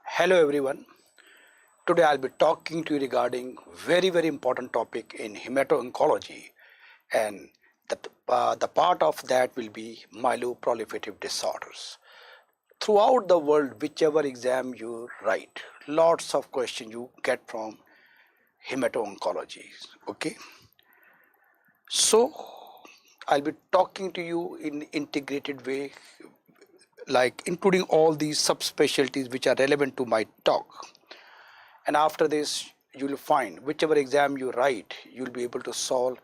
Hello everyone. Today I'll be talking to you regarding very important topic in hemato-oncology, and the part of that will be myeloproliferative disorders. Throughout the world, whichever exam you write, lots of questions you get from hemato-oncology. Okay, so I'll be talking to you in integrated way, like including all these subspecialties which are relevant to my talk. And after this, you will find whichever exam you write, you will be able to solve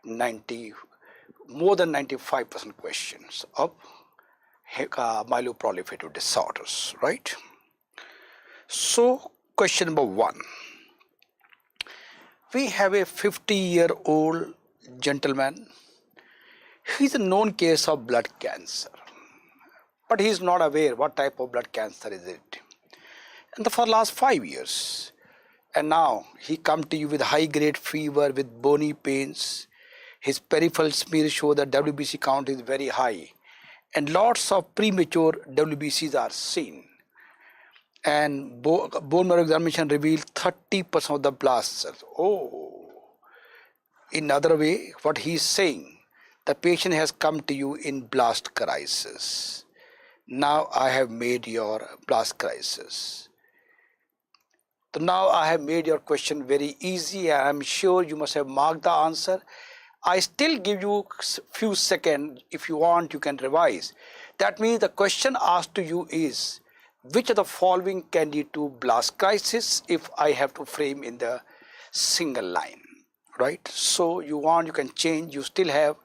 more than 95% questions of myeloproliferative disorders, right? So, question number one. We have a 50-year-old gentleman. He's a known case of blood cancer, but he's not aware what type of blood cancer is it. And for the last 5 years, and now he come to you with high-grade fever, with bony pains. His peripheral smears show that WBC count is very high, and lots of premature WBCs are seen. And bone marrow examination revealed 30% of the blast cells. Oh, in other way, what he is saying, the patient has come to you in blast crisis. Now I have made your blast crisis. So now I have made your question very easy. I am sure you must have marked the answer. I still give you few seconds. If you want, you can revise. That means the question asked to you is, which of the following can lead to blast crisis if I have to frame in the single line, right? So you want, you can change. You still have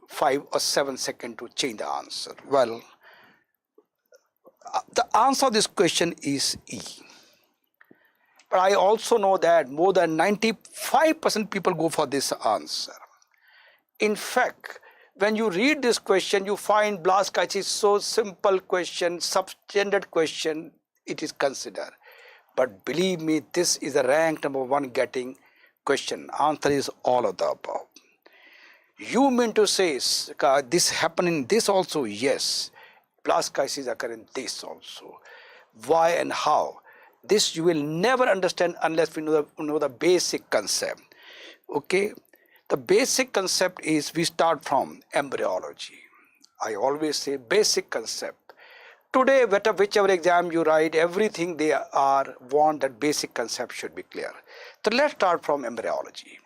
5 or 7 seconds to change the answer. Well, the answer of this question is E. But I also know that more than 95% people go for this answer. In fact, when you read this question, you find blast crisis so simple question, substandard question it is considered. But believe me, this is a rank number 1 getting question. Answer is all of the above. You mean to say this happen in this also? Yes. Blast crisis occur in this also. Why and how? This you will never understand unless we know the basic concept. Okay, the basic concept is we start from embryology. I always say basic concept. Today, whichever exam you write, everything they want that basic concept should be clear. So let's start from embryology.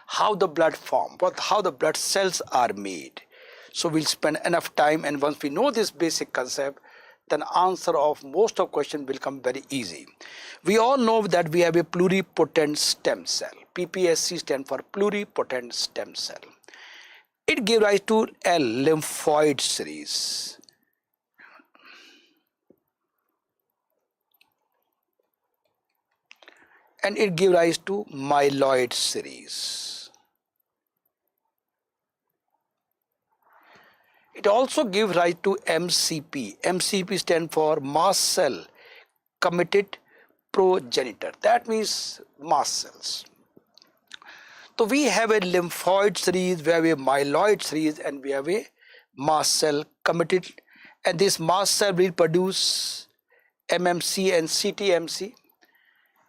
How the blood form, how the blood cells are made. So we'll spend enough time, and once we know this basic concept, then answer of most of questions will come very easy. We all know that we have a pluripotent stem cell. PPSC stands for pluripotent stem cell. It gives rise to a lymphoid series. And it gives rise to myeloid series. It also gives rise to MCP. MCP stands for mast cell committed progenitor. That means mast cells. So we have a lymphoid series, we have a myeloid series, and we have a mast cell committed. And this mast cell will produce MMC and CTMC.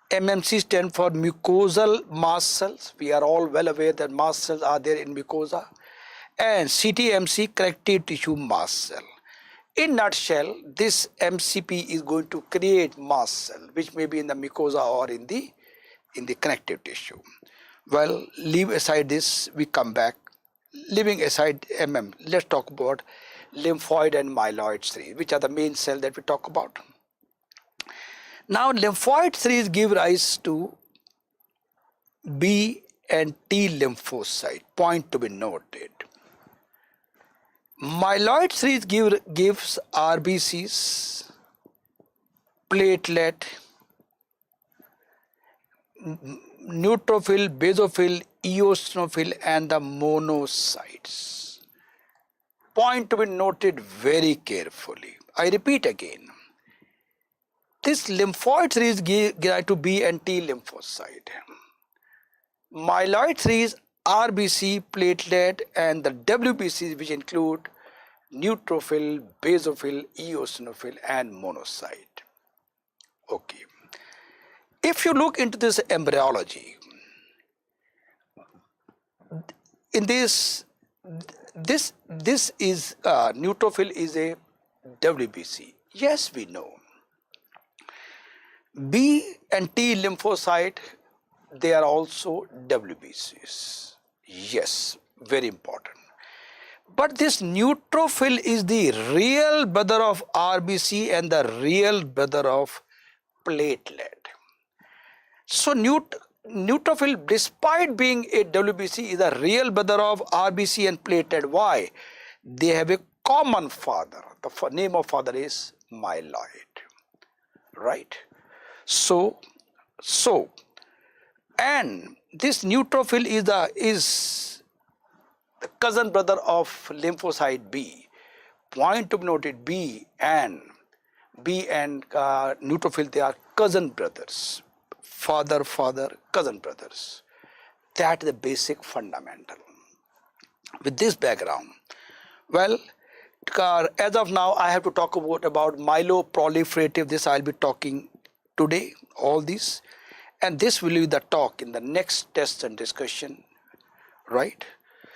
MMC stands for mucosal mast cells. We are all well aware that mast cells are there in mucosa. And CTMC, connective tissue mast cell. In nutshell, this MCP is going to create mast cell, which may be in the mucosa or in the connective tissue. Well, leave aside this, we come back. Leaving aside let's talk about lymphoid and myeloid series, which are the main cells that we talk about. Now, lymphoid series give rise to B and T lymphocyte. Point to be noted. Myeloid series gives RBCs, platelet, neutrophil, basophil, eosinophil, and the monocytes. Point to be noted very carefully. I repeat again. This lymphoid series give rise to B and T lymphocyte. Myeloid series RBC, platelet, and the WBCs, which include neutrophil, basophil, eosinophil and monocyte. Okay. If you look into this embryology, in this is neutrophil is a WBC. Yes, we know. B and T lymphocyte, they are also WBCs. Yes, very important. But this neutrophil is the real brother of RBC and the real brother of platelet. So neutrophil, despite being a WBC, is a real brother of RBC and platelet. Why? They have a common father. The name of father is myeloid, right? So, and this neutrophil is the cousin brother of lymphocyte B. Point to be noted: B and neutrophil, they are cousin brothers. Father, cousin brothers. That is the basic fundamental. With this background, well, as of now, I have to talk about myeloproliferative. This I'll be talking today, all this, and this will be the talk in the next test and discussion, right?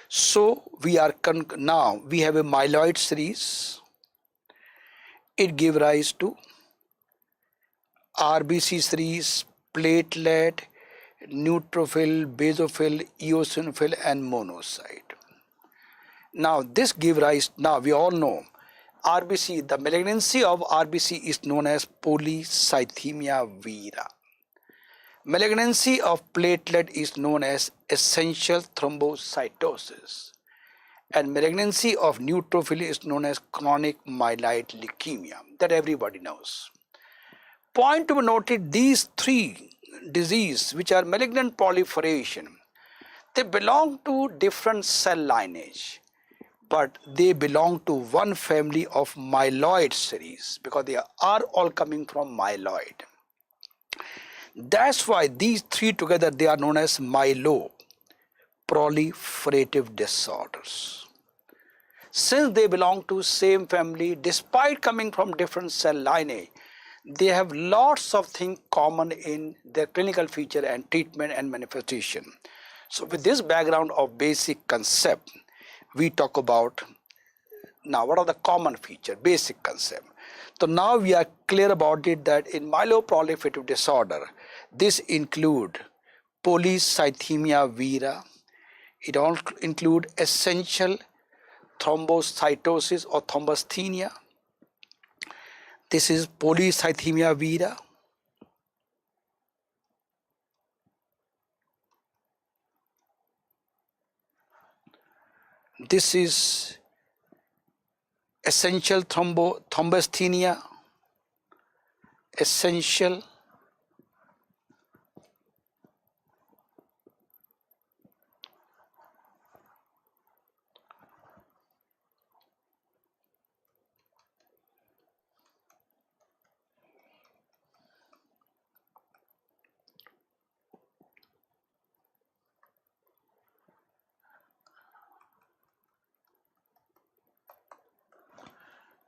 So we are now we have a myeloid series. It gives rise to RBC series, platelet, neutrophil, basophil, eosinophil and monocyte. Now this gives rise, now we all know RBC, the malignancy of RBC is known as Polycythemia vera. Malignancy of platelet is known as essential thrombocytosis, and malignancy of neutrophil is known as chronic myeloid leukemia, that everybody knows. Point to be noted, these three diseases which are malignant proliferation, they belong to different cell lineage, but they belong to one family of myeloid series because they are all coming from myeloid. That's why these three together, they are known as myeloproliferative disorders. Since they belong to same family, despite coming from different cell lineage, they have lots of things common in their clinical feature and treatment and manifestation. So with this background of basic concept, we talk about now what are the common feature, basic concept. So now we are clear about it that in myeloproliferative disorder, this include polycythemia vera. It all include essential thrombocytosis or thrombocythemia. This is polycythemia vera. This is essential thrombocythemia, essential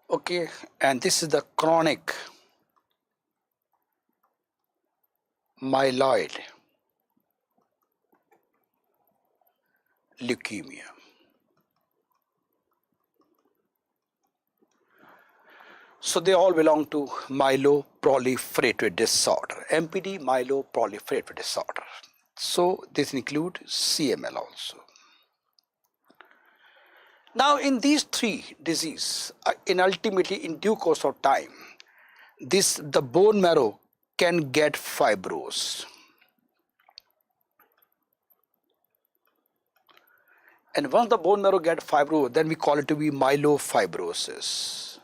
okay, and this is the chronic myeloid leukemia. So they all belong to myeloproliferative disorder, MPD, myeloproliferative disorder. So this includes CML also. Now in these three diseases, ultimately in due course of time, the bone marrow can get fibrosed. And once the bone marrow gets fibrosed, then we call it to be myelofibrosis.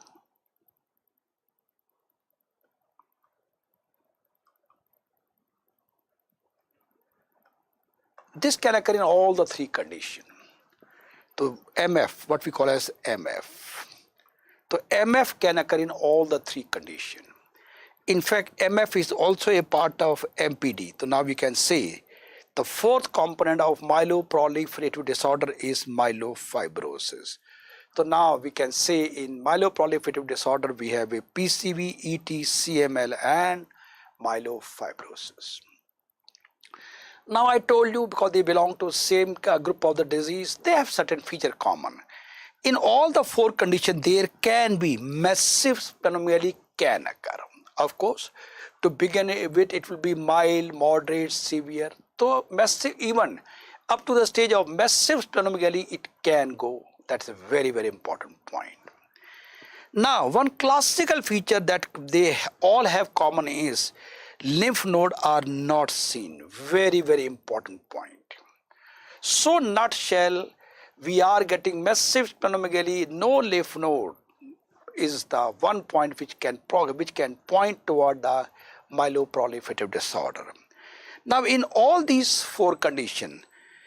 This can occur in all the three conditions. So MF, what we call as MF. So MF can occur in all the three conditions. In fact, MF is also a part of MPD. So now we can say the fourth component of myeloproliferative disorder is myelofibrosis. So now we can say in myeloproliferative disorder we have a PCV, ET, CML and myelofibrosis. Now I told you because they belong to same group of the disease, they have certain feature common. In all the four conditions there can be massive splenomegaly can occur. Of course, to begin with it will be mild, moderate, severe. So massive, even up to the stage of massive splenomegaly it can go. That's a very, very important point. Now one classical feature that they all have common is lymph nodes are not seen. Very, very important point. So nutshell, we are getting massive splenomegaly, no lymph node is the one point which can point toward the myeloproliferative disorder. Now in all these four conditions,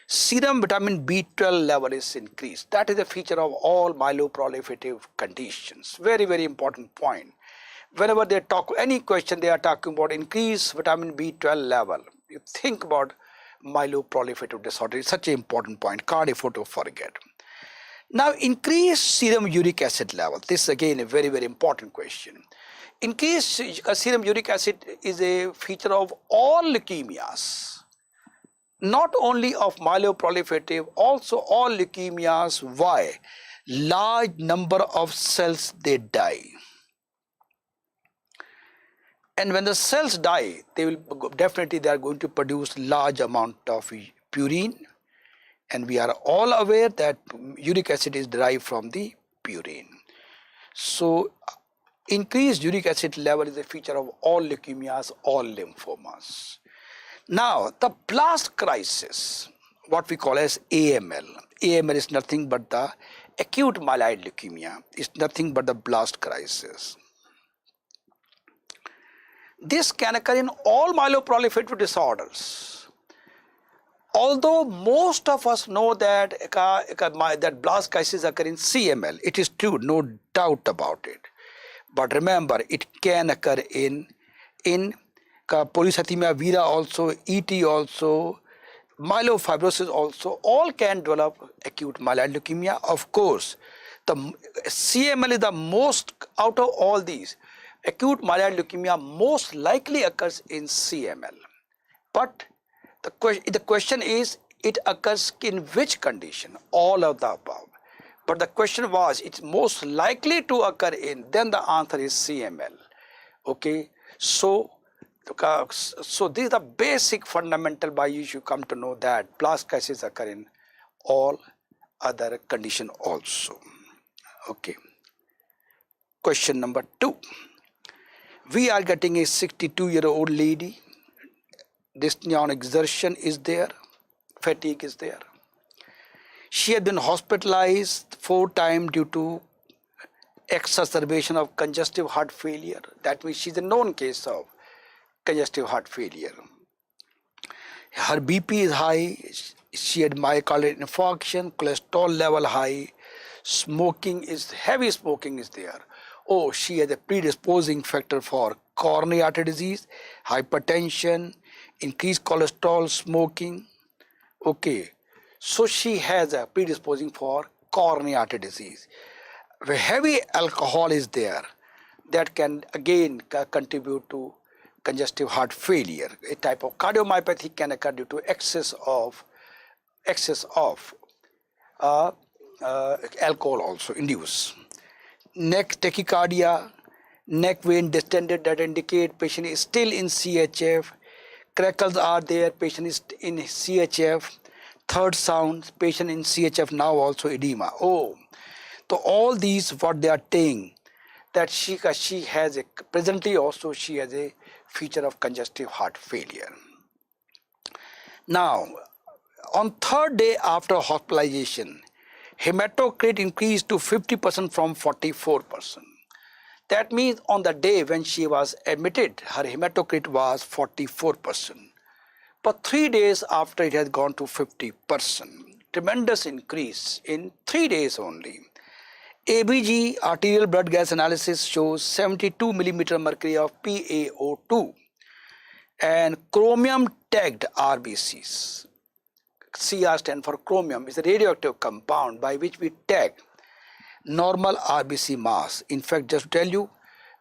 serum vitamin B12 level is increased. That is a feature of all myeloproliferative conditions. Very, very important point. Whenever they talk any question, they are talking about increased vitamin B12 level. You think about myeloproliferative disorder. It's such an important point. Can't afford to forget. Now, increased serum uric acid level. This is again a very, very important question. Increased serum uric acid is a feature of all leukemias. Not only of myeloproliferative, also all leukemias. Why? Large number of cells they die. And when the cells die, they will definitely they are going to produce large amount of purine, and we are all aware that uric acid is derived from the purine. So increased uric acid level is a feature of all leukemias, all lymphomas. Now the blast crisis, what we call as AML. AML is nothing but the acute myeloid leukemia. It's nothing but the blast crisis. This can occur in all myeloproliferative disorders. Although most of us know that that blast crisis occur in CML, it is true, no doubt about it. But remember, it can occur in Polycythemia vera also, ET also, myelofibrosis also, all can develop acute myeloid leukemia. Of course, the CML is the most out of all these. Acute myeloid leukemia most likely occurs in CML. But the question is, it occurs in which condition? All of the above. But the question was, it's most likely to occur in, then the answer is CML. Okay, so this is the basic fundamental by which you come to know that blast crises occur in all other condition also. Okay. Question number 2. We are getting a 62-year-old lady. Dyspnea on exertion is there, fatigue is there. She had been hospitalized 4 times due to exacerbation of congestive heart failure. That means she's a known case of congestive heart failure. Her BP is high. She had myocardial infarction, cholesterol level high, heavy smoking is there. Oh, she has a predisposing factor for coronary artery disease, hypertension, increased cholesterol, smoking. Okay, so she has a predisposing for coronary artery disease. Where heavy alcohol is there, that can again contribute to congestive heart failure. A type of cardiomyopathy can occur due to excess of alcohol also induce. Neck tachycardia, neck vein distended, that indicate patient is still in CHF. Crackles are there, patient is in CHF. Third sound, patient in CHF, now also edema. Oh, so all these what they are saying, that she has presently also she has a feature of congestive heart failure. Now, on 3rd day after hospitalization, hematocrit increased to 50% from 44%. That means on the day when she was admitted, her hematocrit was 44%. But 3 days after, it has gone to 50%. Tremendous increase in 3 days only. ABG, arterial blood gas analysis, shows 72 millimeter mercury of PaO2 and chromium tagged RBCs. CR stands for chromium, is a radioactive compound by which we tag. normal RBC mass. In fact, just to tell you,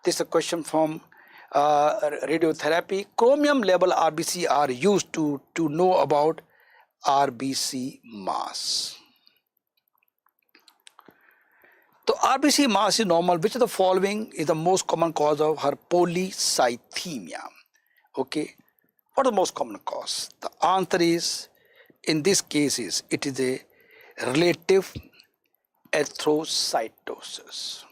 this is a question from radiotherapy. Chromium level RBC are used to know about RBC mass. So RBC mass is normal. Which of the following is the most common cause of her polycythemia? Okay, what is the most common cause? The answer is, in this case, it is a relative anthocytosis.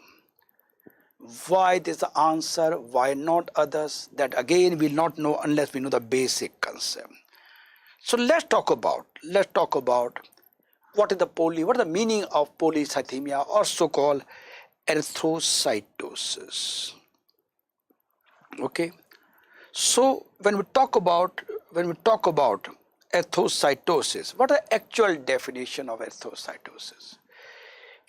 Why this is the answer? Why not others? That again we will not know unless we know the basic concept. So let's talk about what is the meaning of polycythemia, or so-called anthocytosis. Okay. So when we talk about anthocytosis, what is the actual definition of anthocytosis?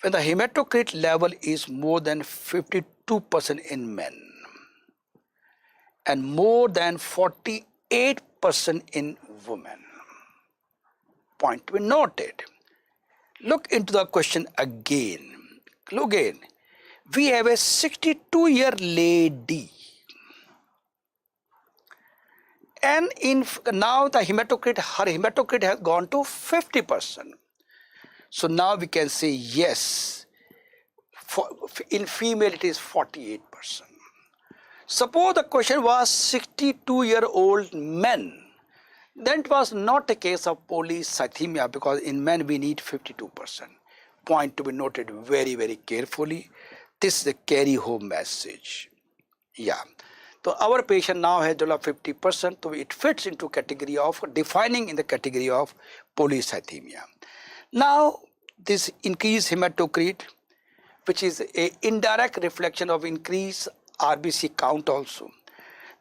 When the hematocrit level is more than 52% in men and more than 48% in women. Point to be noted. Look into the question again. Look again. We have a 62-year lady, and now the hematocrit, her hematocrit has gone to 50%. So now we can say yes, in female it is 48%. Suppose the question was 62-year-old men, then it was not a case of polycythemia, because in men we need 52%. Point to be noted very, very carefully. This is a carry home message. Yeah. So our patient now has developed 50%, so it fits into category of defining in the category of polycythemia. Now this increased hematocrit, which is an indirect reflection of increased RBC count also.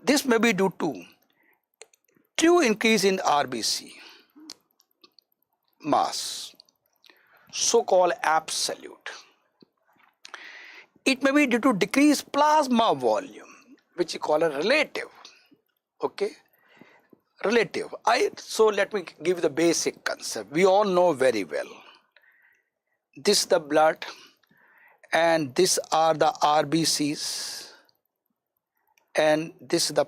This may be due to true increase in RBC mass, so-called absolute. It may be due to decreased plasma volume, which is called a relative. Okay, relative. So let me give the basic concept. We all know very well. This is the blood, and these are the RBCs, and this is the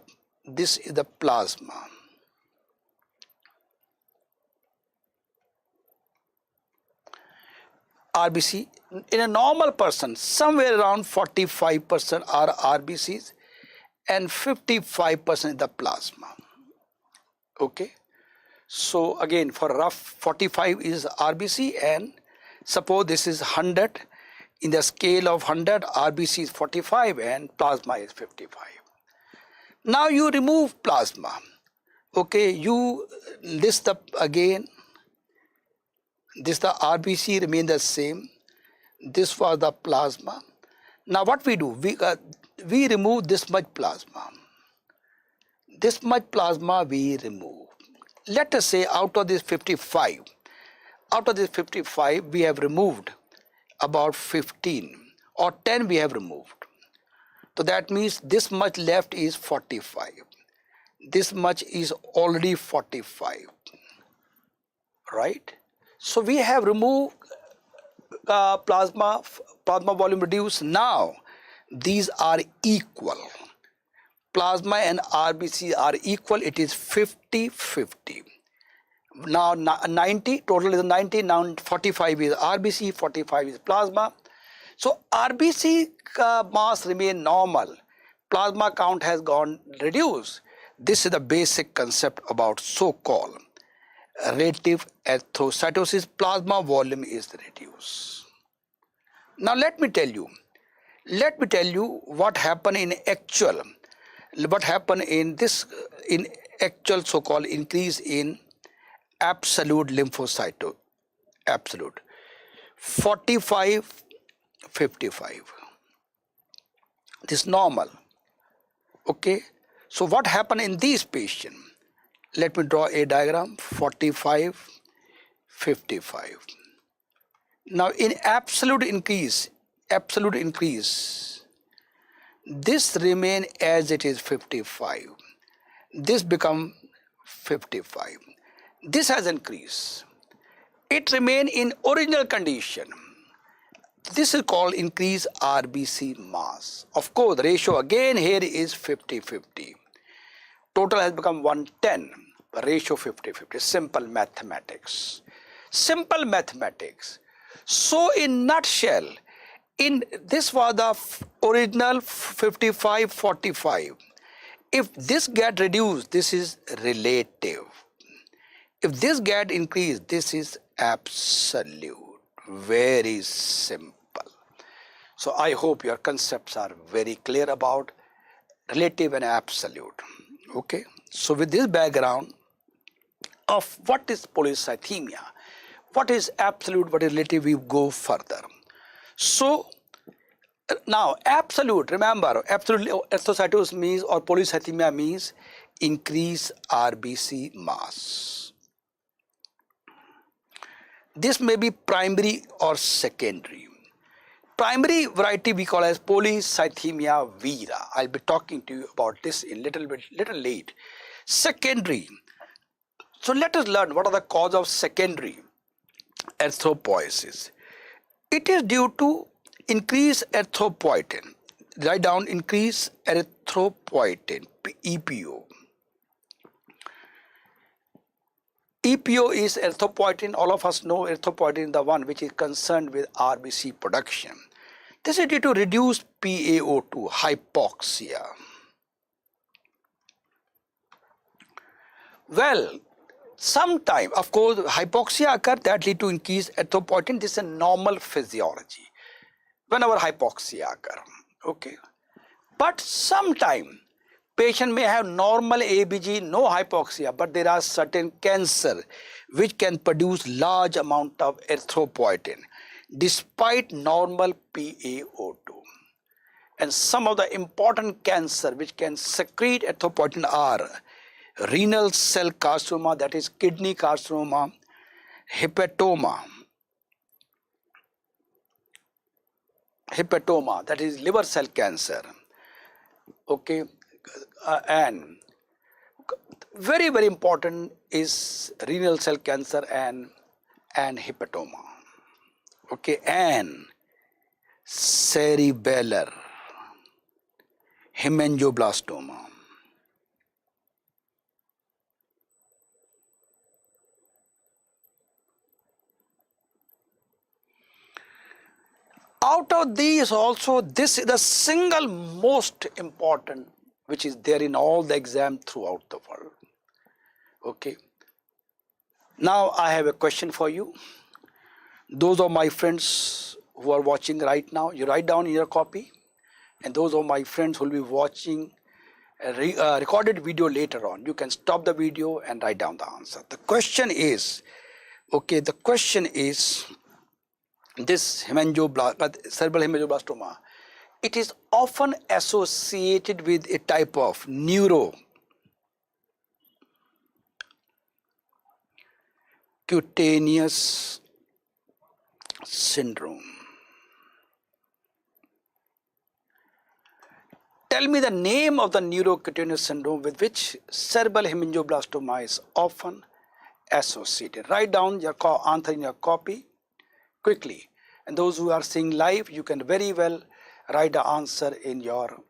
plasma. RBC in a normal person, somewhere around 45% are RBCs and 55% is the plasma. Okay, so again for rough, 45 is RBC, and suppose this is 100. In the scale of 100, RBC is 45 and plasma is 55. Now you remove plasma. Okay, you list up again. This the RBC remain the same. This was the plasma. Now what we do? We remove this much plasma. This much plasma we remove. Let us say out of this 55 we have removed about 15 or 10 we have removed. So that means this much left is 45. This much is already 45. Right? So we have removed plasma volume reduced. Now these are equal. Plasma and RBC are equal. It is 50-50. Now 90, total is 90. Now 45 is RBC, 45 is plasma. So RBC mass remain normal. Plasma count has gone reduced. This is the basic concept about so-called relative anthocytosis. Plasma volume is reduced. Now let me tell you what happened in actual. What happened in actual so-called increase in absolute lymphocyte, absolute 45-55. This is normal. Okay, so what happened in these patients? Let me draw a diagram. 45-55. Now in absolute increase, this remain as it is 55. This become 55. This has increased. It remain in original condition. this is called increased RBC mass. Of course, the ratio again here is 50-50. Total has become 110, ratio 50-50. Simple mathematics. Simple mathematics. So in nutshell, this was the original 55-45. If this get reduced, this is relative. If this get increased, this is absolute. Very simple. So I hope your concepts are very clear about relative and absolute. Okay. So with this background of what is polycythemia, what is absolute, what is relative, we go further. So now absolute, remember, absolute anthocytosis means, or polycythemia means, increase RBC mass. This may be primary or secondary. Primary variety we call as Polycythemia vera. I'll be talking to you about this in little late. Secondary. So let us learn what are the cause of secondary erythropoiesis. It is due to increased erythropoietin. Write down increased erythropoietin, EPO. EPO is erythropoietin. All of us know erythropoietin is the one which is concerned with RBC production. This is due to reduced PaO2, hypoxia. Well, sometime, of course, hypoxia occurs that lead to increased erythropoietin. This is a normal physiology whenever hypoxia occurs. Okay. But sometime, patient may have normal ABG, no hypoxia, but there are certain cancer which can produce large amount of erythropoietin despite normal PaO2. And some of the important cancer which can secrete erythropoietin are renal cell carcinoma, that is kidney carcinoma, hepatoma, that is liver cell cancer. Okay. And very, very important is renal cell cancer and hepatoma. Okay, and cerebellar hemangioblastoma. Out of these also, this is the single most important which is there in all the exams throughout the world. Okay. Now I have a question for you. Those of my friends who are watching right now, you write down in your copy, and those of my friends who will be watching a recorded video later on, you can stop the video and write down the answer. The question is, okay, the question is, this cerebral hemangioblastoma, it is often associated with a type of neurocutaneous syndrome. Tell me the name of the neurocutaneous syndrome with which cerebral hemangioblastoma is often associated. Write down your answer in your copy quickly. And those who are seeing live, you can very well write the answer in your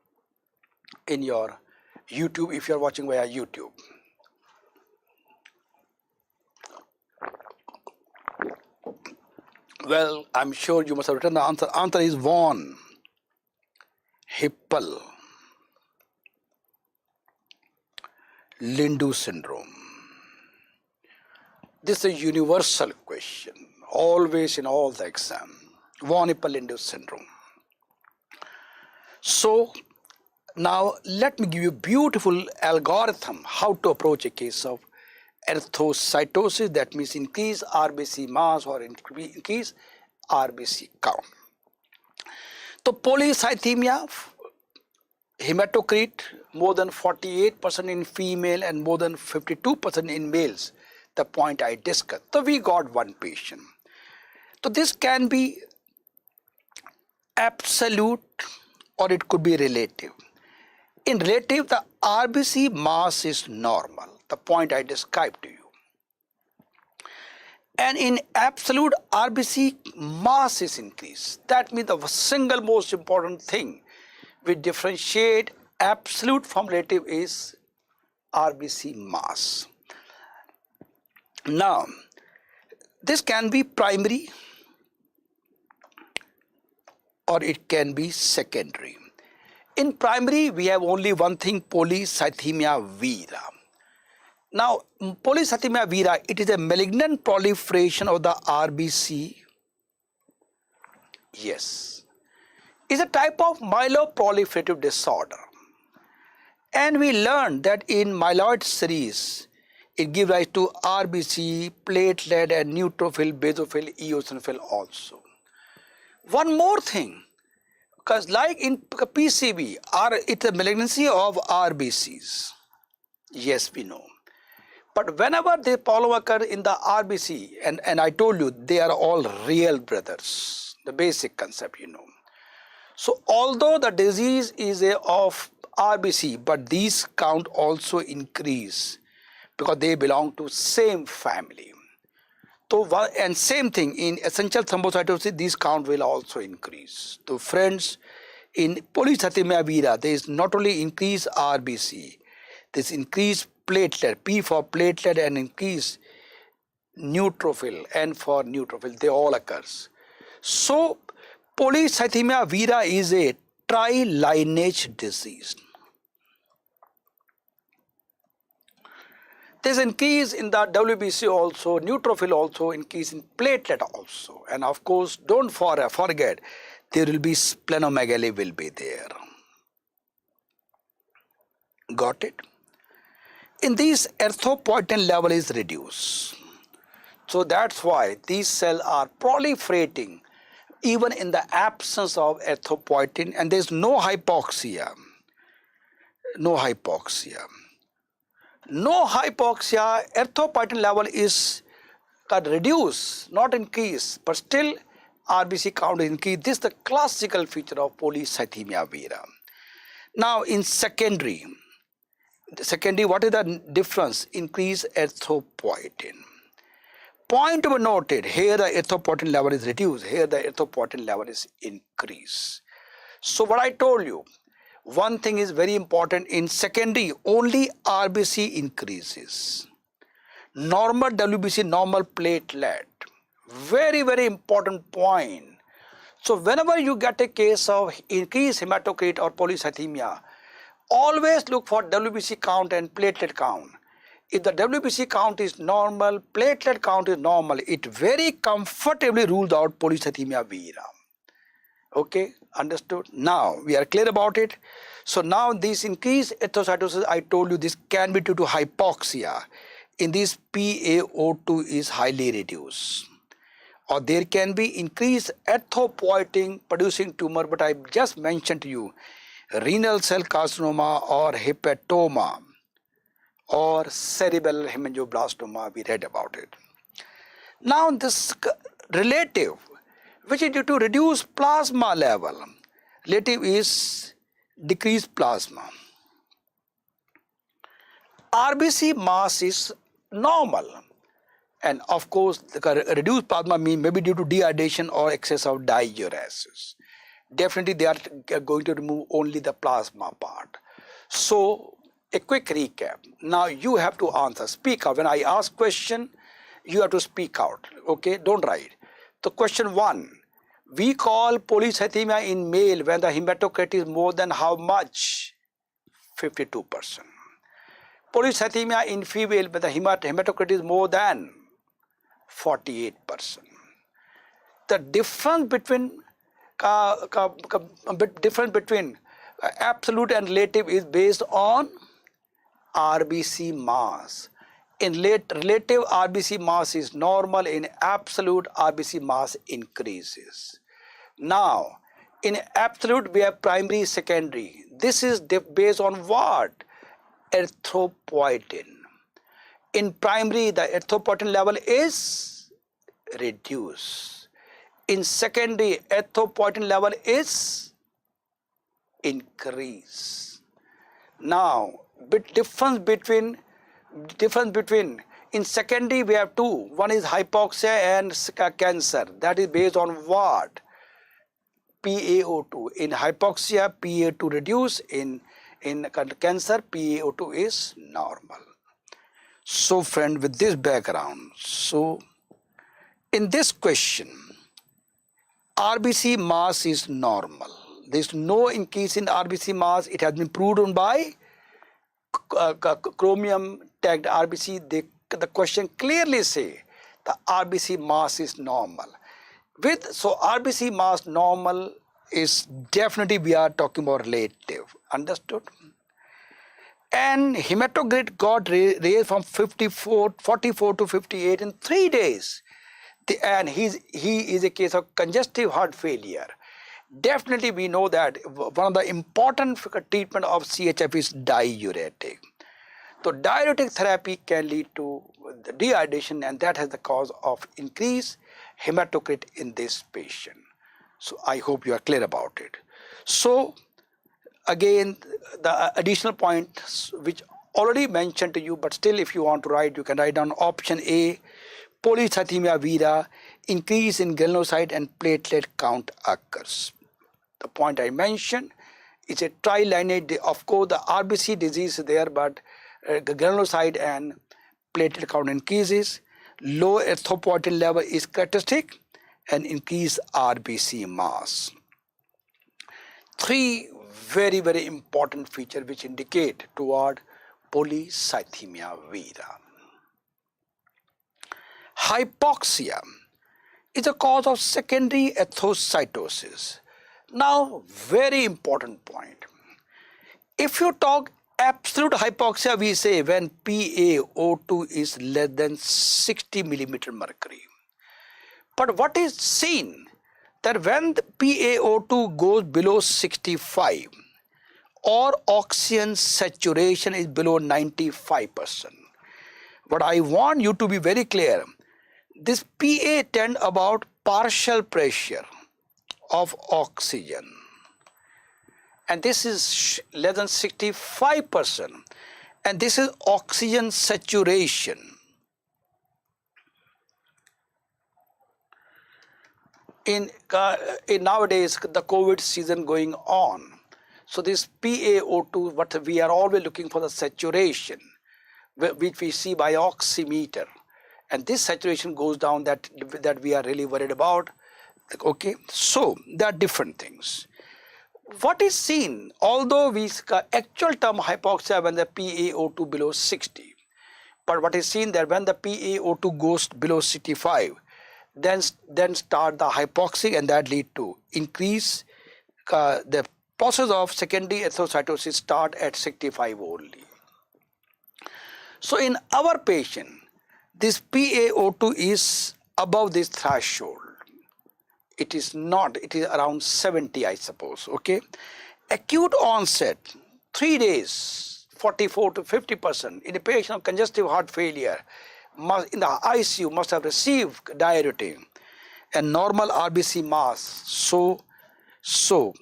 YouTube if you are watching via YouTube. Well, I'm sure you must have written the answer. Answer is von Hippel-Lindau syndrome. This is a universal question, always in all the exam. Von Hippel-Lindau syndrome. So now let me give you a beautiful algorithm how to approach a case of erythrocytosis, that means increase RBC mass or increase RBC count. So polycythemia, hematocrit more than 48% in female and more than 52% in males, the point I discussed. So we got one patient. So this can be absolute or it could be relative. In relative, the RBC mass is normal, the point I described to you. And in absolute, RBC mass is increased. That means the single most important thing we differentiate absolute from relative is RBC mass. Now, this can be primary or it can be secondary. In primary, we have only one thing, Polycythemia vera. Now, Polycythemia vera, it is a malignant proliferation of the RBC. Yes. It's a type of myeloproliferative disorder. And we learned that in myeloid series, it gives rise to RBC, platelet, and neutrophil, basophil, eosinophil also. One more thing, because like in PCB, it's a malignancy of RBCs. Yes, we know. But whenever they problem occur in the RBC, and I told you, they are all real brothers, the basic concept, you know. So although the disease is of RBC, but these count also increase because they belong to same family. So, and same thing in essential thrombocytosis, these count will also increase. So friends, in Polycythemia vera, there is not only increased RBC, there is increased platelet, P for platelet, and increased neutrophil, N for neutrophil, they all occurs. So Polycythemia vera is a tri-lineage disease. There is increase in the WBC also, neutrophil also, increase in platelet also. And of course, don't forget, there will be splenomegaly will be there. Got it? In these, erythropoietin level is reduced. So that's why these cells are proliferating even in the absence of erythropoietin, and there is no hypoxia. No hypoxia. No hypoxia, erythropoietin level is reduced, not increased, but still RBC count is increased. This is the classical feature of Polycythemia vera. Now in secondary, what is the difference? Increase erythropoietin. Point to be noted, here the erythropoietin level is reduced, here the erythropoietin level is increased. So what I told you, one thing is very important, in secondary only RBC increases. Normal WBC, normal platelet. Very, very important point. So whenever you get a case of increased hematocrit or polycythemia, always look for WBC count and platelet count. If the WBC count is normal, platelet count is normal, it very comfortably rules out Polycythemia vera. Okay, understood? Now we are clear about it. So now this increased anthocytosis, I told you this can be due to hypoxia. In this, PaO2 is highly reduced. Or there can be increased erythropoietin producing tumor, but I just mentioned to you renal cell carcinoma or hepatoma or cerebral hemangioblastoma, we read about it. Now this relative, which is due to reduced plasma level, relative is decreased plasma. RBC mass is normal, and of course the reduced plasma mean maybe due to dehydration or excess of diuresis. Definitely they are going to remove only the plasma part. So a quick recap. Now you have to answer, speak out. When I ask question, you have to speak out. Okay, don't write. So question 1, we call polycythemia in male when the hematocrit is more than how much? 52%. Polycythemia in female when the hematocrit is more than 48%. The difference between absolute and relative is based on RBC mass. In relative, RBC mass is normal, in absolute absolute mass increases. Now in absolute we have primary, secondary. This is based on what? Erythropoietin. In primary the erythropoietin level is reduced. In secondary erythropoietin level is increased. Now difference between In secondary, we have two. One is hypoxia and cancer. That is based on what? PaO2. In hypoxia, PaO2 reduce. In cancer, PaO2 is normal. So friend, with this background, so in this question, RBC mass is normal. There is no increase in RBC mass. It has been proven by chromium tagged RBC. The question clearly say the RBC mass is normal. So RBC mass normal is definitely, we are talking about relative. Understood? And hematocrit got raised from 44 to 58 in 3 days. And he is a case of congestive heart failure. Definitely we know that one of the important treatment of CHF is diuretic. So diuretic therapy can lead to dehydration, and that has the cause of increased hematocrit in this patient. So I hope you are clear about it. So again, the additional points which already mentioned to you, but still if you want to write, you can write down option A, Polycythemia vera, increase in granulocyte and platelet count occurs. The point I mentioned is a tri-lineage. Of course, the RBC disease is there, but the granulocyte and platelet count increases. Low erythropoietin level is characteristic, and increased RBC mass. Three very, very important features which indicate toward Polycythemia vera. Hypoxia is a cause of secondary anthocytosis. Now, very important point. If you talk absolute hypoxia, we say when PaO2 is less than 60 millimeter mercury. But what is seen that when the PaO2 goes below 65 or oxygen saturation is below 95%, what I want you to be very clear, this Pa tend about partial pressure of oxygen, and this is less than 65%, and this is oxygen saturation. In nowadays the COVID season going on, so this PaO2, what we are always looking for the saturation, which we see by oximeter, and this saturation goes down, that we are really worried about. Okay, so there are different things. What is seen, although we actual term hypoxia when the PaO2 below 60, but what is seen that when the PaO2 goes below 65, then start the hypoxic, and that lead to increase the process of secondary anthocytosis start at 65 only. So in our patient, this PaO2 is above this threshold. It is not, it is around 70, I suppose. Okay, acute onset 3 days, 44 to 50% in a patient of congestive heart failure, in the ICU must have received diuretic and normal RBC mass. So no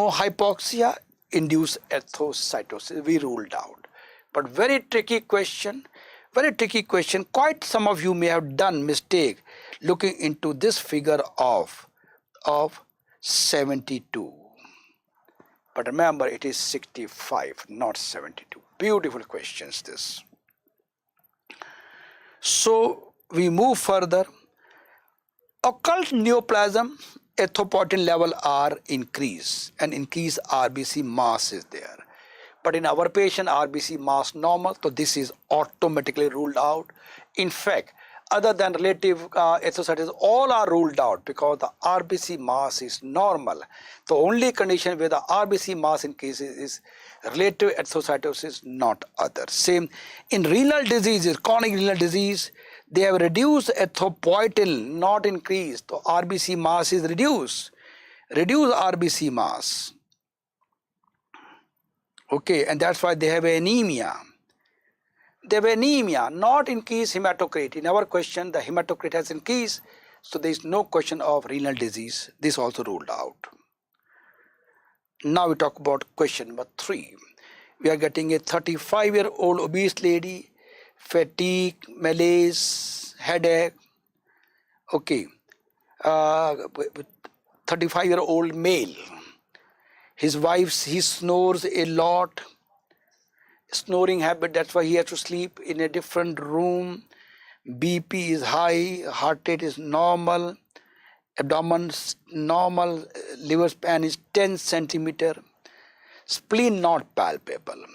hypoxia, induced anthocytosis, we ruled out. But very tricky question. Quite some of you may have done mistake looking into this figure of 72. But remember, it is 65, not 72. Beautiful questions this. So we move further. Occult neoplasm, erythropoietin level are increased, and increased RBC mass is there. But in our patient, RBC mass normal, so this is automatically ruled out. In fact, other than relative anthocytosis, all are ruled out because the RBC mass is normal. The only condition where the RBC mass increases is relative anthocytosis, not other. Same in renal diseases, chronic renal disease, they have reduced erythropoietin, not increased. So RBC mass is reduced. Reduce RBC mass. Okay, and that's why they have anemia. They have anemia, not increased hematocrit. In our question, the hematocrit has increased, so there is no question of renal disease. This also ruled out. Now we talk about question number 3. We are getting a 35-year-old obese lady fatigue, malaise, headache. Okay, 35-year-old male. His wife, he snores a lot, snoring habit, that's why he has to sleep in a different room. BP is high, heart rate is normal, abdomen normal, liver span is 10 centimeter, spleen not palpable,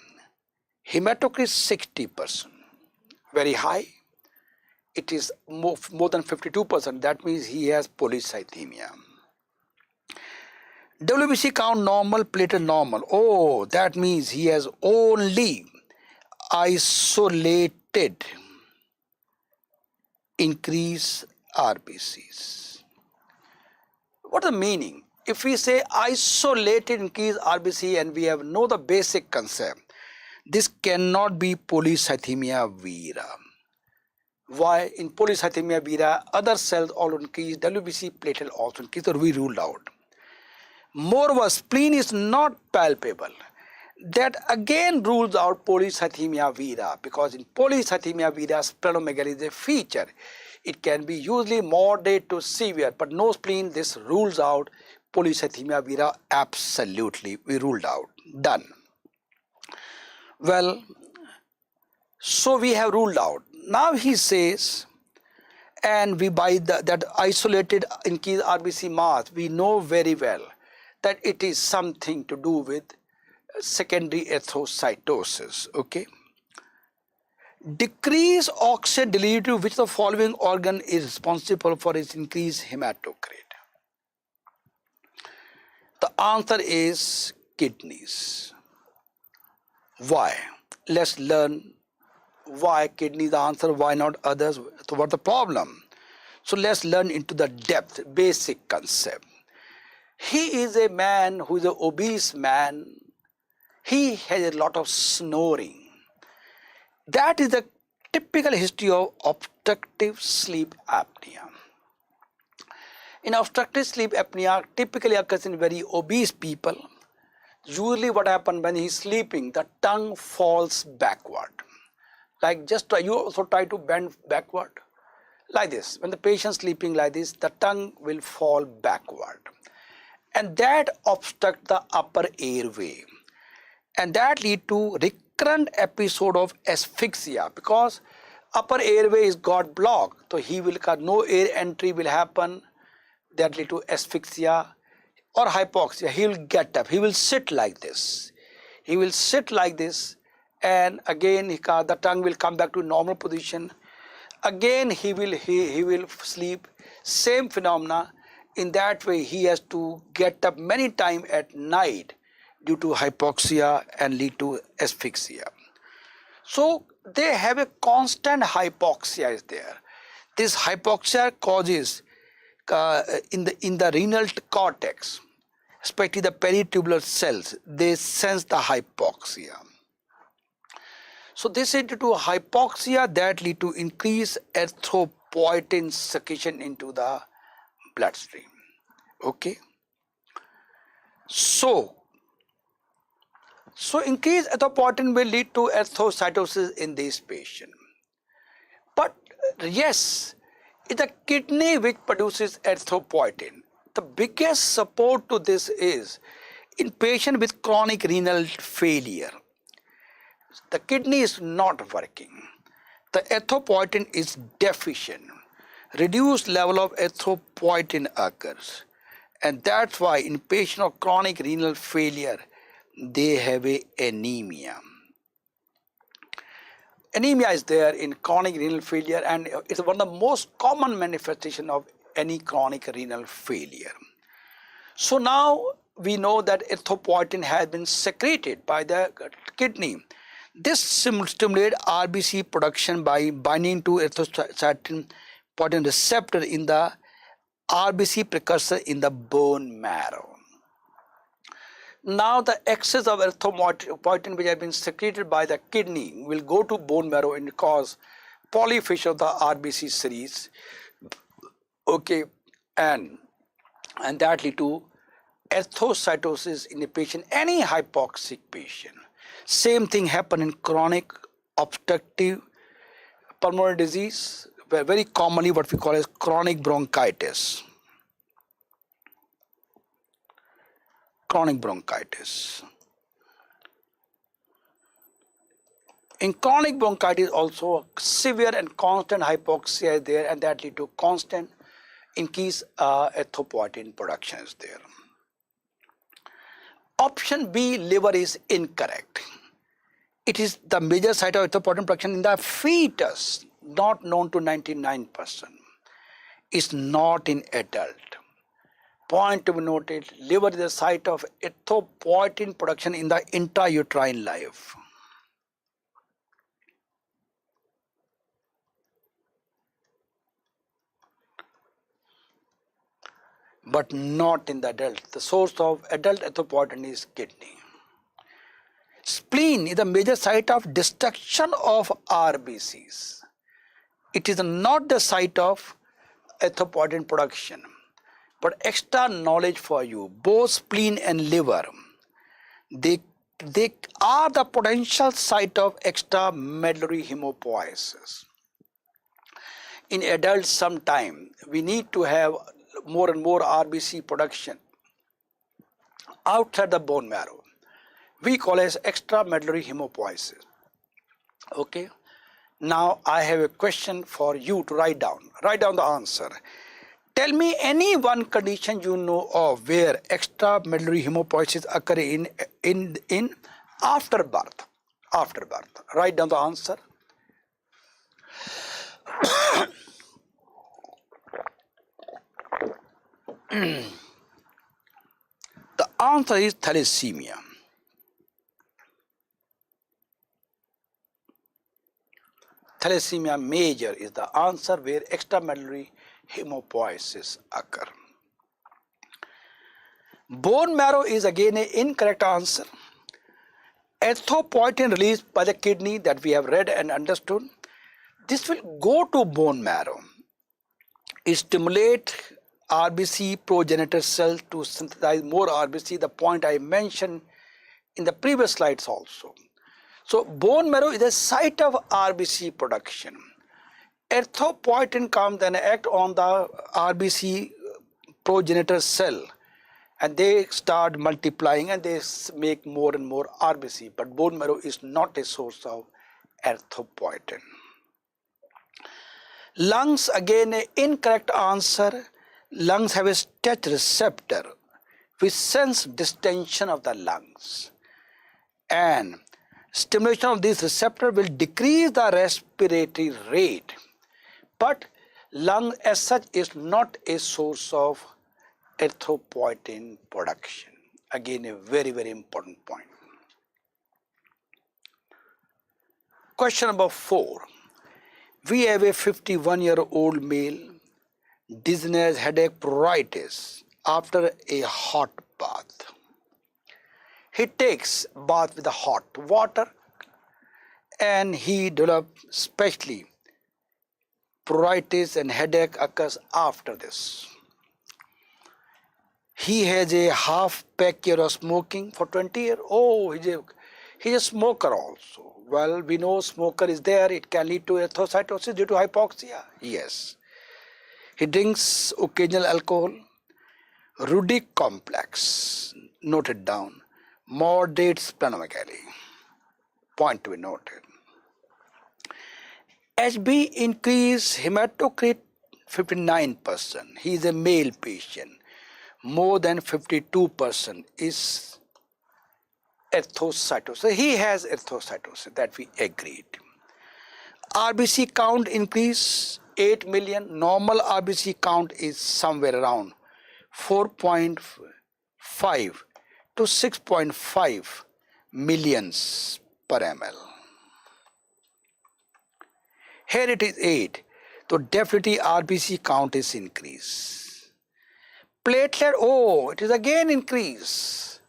hematocrit 60%, very high. It is more than 52%. That means he has polycythemia. WBC count normal, platelet normal. Oh, that means he has only isolated increase RBCs. What is the meaning? If we say isolated increase RBC and we have know the basic concept, this cannot be polycythemia vera. Why? In polycythemia vera, other cells all increase, WBC platelet also increase, or we ruled out. Moreover, spleen is not palpable. That again rules out polycythemia vera, because in polycythemia vera, splenomegaly is a feature. It can be usually moderate to severe, but no spleen. This rules out polycythemia vera absolutely. We ruled out. Done. Well, so we have ruled out. Now he says, and we by that isolated increase RBC mass, we know very well that it is something to do with secondary anthocytosis. Okay. Decrease oxygen delivery to which the following organ is responsible for its increased hematocrit? The answer is kidneys. Why? Let's learn why kidney the answer, why not others? So what's the problem? So let's learn into the depth, basic concept. He is a man who is an obese man. He has a lot of snoring. That is the typical history of obstructive sleep apnea. In obstructive sleep apnea, typically occurs in very obese people. Usually what happens when he is sleeping, the tongue falls backward. Like just try, you also try to bend backward. Like this, when the patient is sleeping like this, the tongue will fall backward. And that obstructs the upper airway. And that leads to recurrent episode of asphyxia, because upper airway is got blocked. So he will, no air entry will happen. That lead to asphyxia or hypoxia. He will get up. He will sit like this. He will sit like this. And again, the tongue will come back to normal position. Again, he will sleep. Same phenomena. In that way, he has to get up many times at night due to hypoxia and lead to asphyxia. So they have a constant hypoxia is there. This hypoxia causes in the renal cortex, especially the peritubular cells, they sense the hypoxia. So this is due to hypoxia that lead to increased erythropoietin secretion into the bloodstream. Okay. So increased erythropoietin will lead to anthocytosis in this patient. But yes, it's the kidney which produces erythropoietin. The biggest support to this is in patient with chronic renal failure. The kidney is not working. The erythropoietin is deficient. Reduced level of erythropoietin occurs. And that's why in patient of chronic renal failure, they have a anemia. Anemia is there in chronic renal failure, and it's one of the most common manifestations of any chronic renal failure. So now we know that erythropoietin has been secreted by the kidney. This stimulates RBC production by binding to erythropoietin receptor in the RBC precursor in the bone marrow. Now the excess of erythropoietin which has been secreted by the kidney will go to bone marrow and cause polyphase of the RBC series. Okay, and that lead to anthocytosis in a patient, any hypoxic patient. Same thing happen in chronic obstructive pulmonary disease, very commonly what we call as chronic bronchitis. Chronic bronchitis. In chronic bronchitis also severe and constant hypoxia is there, and that lead to constant increased erythropoietin production is there. Option B, liver, is incorrect. It is the major site of erythropoietin production in the fetus, not known to 99%. It's not in adult. Point to be noted, liver is the site of erythropoietin production in the intrauterine life. But not in the adult. The source of adult erythropoietin is kidney. Spleen is the major site of destruction of RBCs. It is not the site of erythropoietin production. But extra knowledge for you, both spleen and liver, they are the potential site of extramedullary hematopoiesis. In adults, sometime we need to have more and more RBC production outside the bone marrow. We call it extramedullary hematopoiesis. Okay. Now I have a question for you to write down. Write down the answer. Tell me any one condition you know of where extramedullary hematopoiesis occur in after birth. After birth. Write down the answer. The answer is thalassemia. Thalassemia major is the answer where extramedullary hematopoiesis occur. Bone marrow is again an incorrect answer. Erythropoietin released by the kidney that we have read and understood. This will go to bone marrow. It stimulate RBC progenitor cells to synthesize more RBC, the point I mentioned in the previous slides also. So bone marrow is a site of RBC production. Erythropoietin comes and act on the RBC progenitor cell, and they start multiplying and they make more and more RBC. But bone marrow is not a source of erythropoietin. Lungs, again an incorrect answer. Lungs have a touch receptor which sense distension of the lungs, and stimulation of this receptor will decrease the respiratory rate. But lung as such is not a source of erythropoietin production. Again a very, very important point. Question number 4. We have a 51-year-old male, dizziness, headache, pruritus after a hot bath. He takes bath with the hot water and he develops especially pruritus and headache occurs after this. He has a half pack year of smoking for 20 years. Oh, he's a smoker also. Well, we know smoker is there. It can lead to anthocytosis due to hypoxia. Yes. He drinks occasional alcohol. Rudic complex. Noted down. Moderate splenomegaly. Point to be noted. HB increase hematocrit 59%. He is a male patient. More than 52% is anthocytosis. He has anthocytosis, that we agreed. RBC count increase 8 million. Normal RBC count is somewhere around 4.5 to 6.5 millions per ml. Here it is 8. So definitely RBC count is increased. Platelet, oh, it is again increased.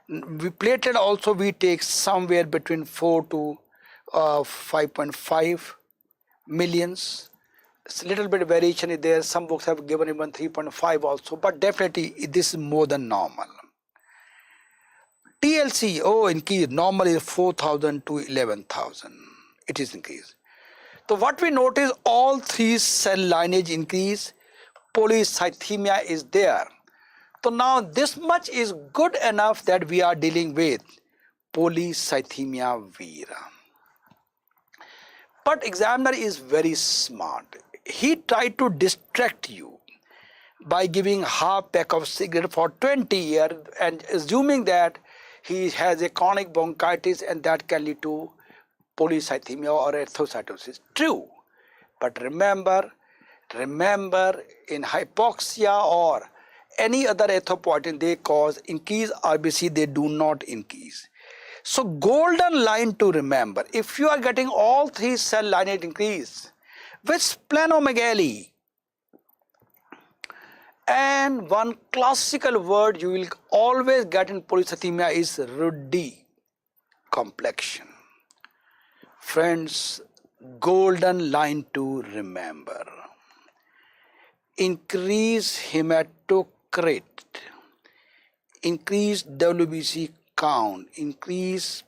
Platelet also we take somewhere between 4 to 5.5 millions. It's a little bit variation is there. Some books have given even 3.5 also, but definitely this is more than normal. TLC, oh, increase. Normal is 4,000 to 11,000. It is increased. So what we notice, all three cell lineage increase, polycythemia is there. So now this much is good enough that we are dealing with polycythemia vera. But examiner is very smart. He tried to distract you by giving half pack of cigarette for 20 years and assuming that he has a chronic bronchitis and that can lead to polycythemia or anthocytosis. True. But remember in hypoxia or any other erythropoietin, they cause increased RBC, they do not increase. So golden line to remember, if you are getting all three cell lineage increase with splenomegaly, and one classical word you will always get in polycythemia is ruddy complexion. Friends, golden line to remember. Increase hematocrit, increase WBC count, increase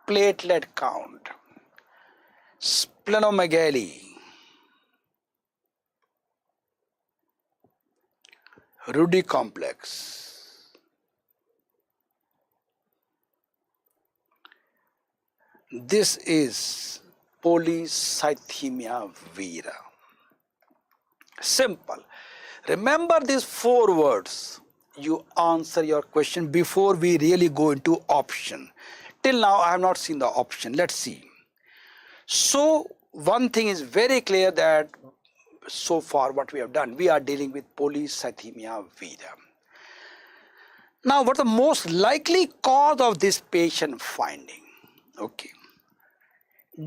platelet count, splenomegaly, ruddy complex. This is polycythemia vera. Simple. Remember these 4 words. You answer your question before we really go into option. Till now I have not seen the option. Let's see. So one thing is very clear that so far what we have done, we are dealing with polycythemia vera. Now what the most likely cause of this patient finding? Okay.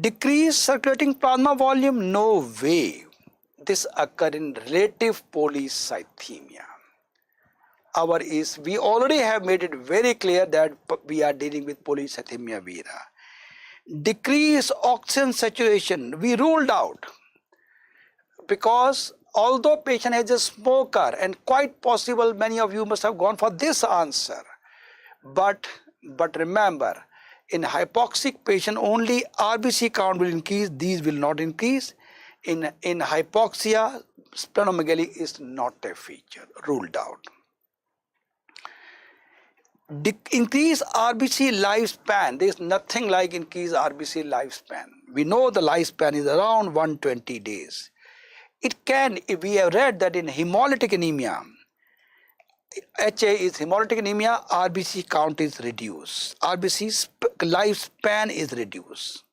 Decreased circulating plasma volume? No way. This occurs in relative polycythemia. We already have made it very clear that we are dealing with polycythemia vera. Decreased oxygen saturation, we ruled out, because although patient is a smoker and quite possible many of you must have gone for this answer, but remember, in hypoxic patient only RBC count will increase, these will not increase. In hypoxia, splenomegaly is not a feature, ruled out. Increase RBC lifespan, there is nothing like increase RBC lifespan. We know the lifespan is around 120 days. It can, if we have read that in hemolytic anemia, HA is hemolytic anemia, RBC count is reduced, RBC lifespan is reduced.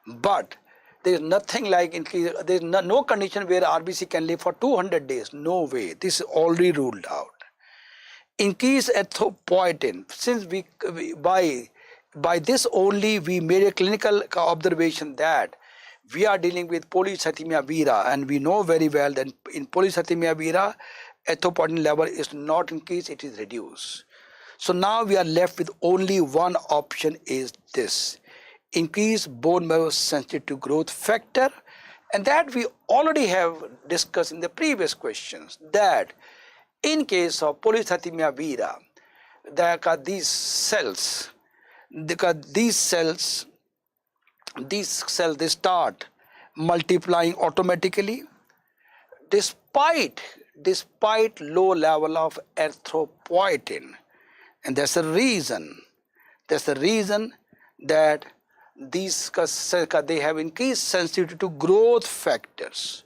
But there is nothing like increase, there is no condition where RBC can live for 200 days, no way, this is already ruled out. Increase erythropoietin, since by this only we made a clinical observation that we are dealing with polycythemia vera, and we know very well that in polycythemia vera, erythropoietin level is not increased, it is reduced. So now we are left with only one option, is this: increase bone marrow sensitive growth factor, and that we already have discussed in the previous questions, that in case of polycythemia vera, these cells they start multiplying automatically despite low level of erythropoietin, and that's the reason that these they have increased sensitivity to growth factors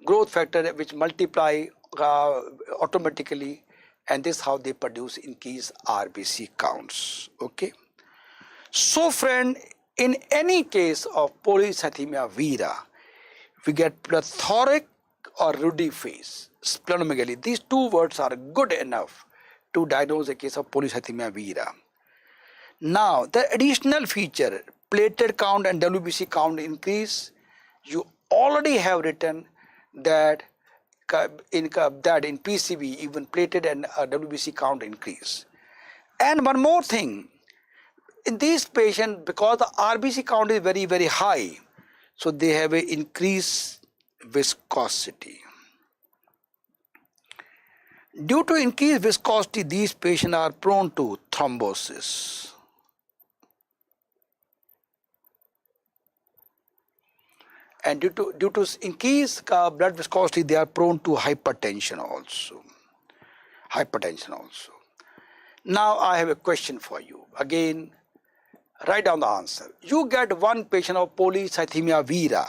which multiply automatically, and this is how they produce increased RBC counts. Okay. So friend, in any case of polycythemia vera, we get plethoric or ruddy phase, splenomegaly. These 2 words are good enough to diagnose a case of polycythemia vera. Now the additional feature, platelet count and WBC count increase, you already have written that in PCV even platelet and WBC count increase. And one more thing, in these patients, because the RBC count is very, very high, so they have an increased viscosity. Due to increased viscosity, these patients are prone to thrombosis. And due to increased blood viscosity, they are prone to hypertension also. Hypertension also. Now I have a question for you. Again, write down the answer. You get one patient of Polycythemia vera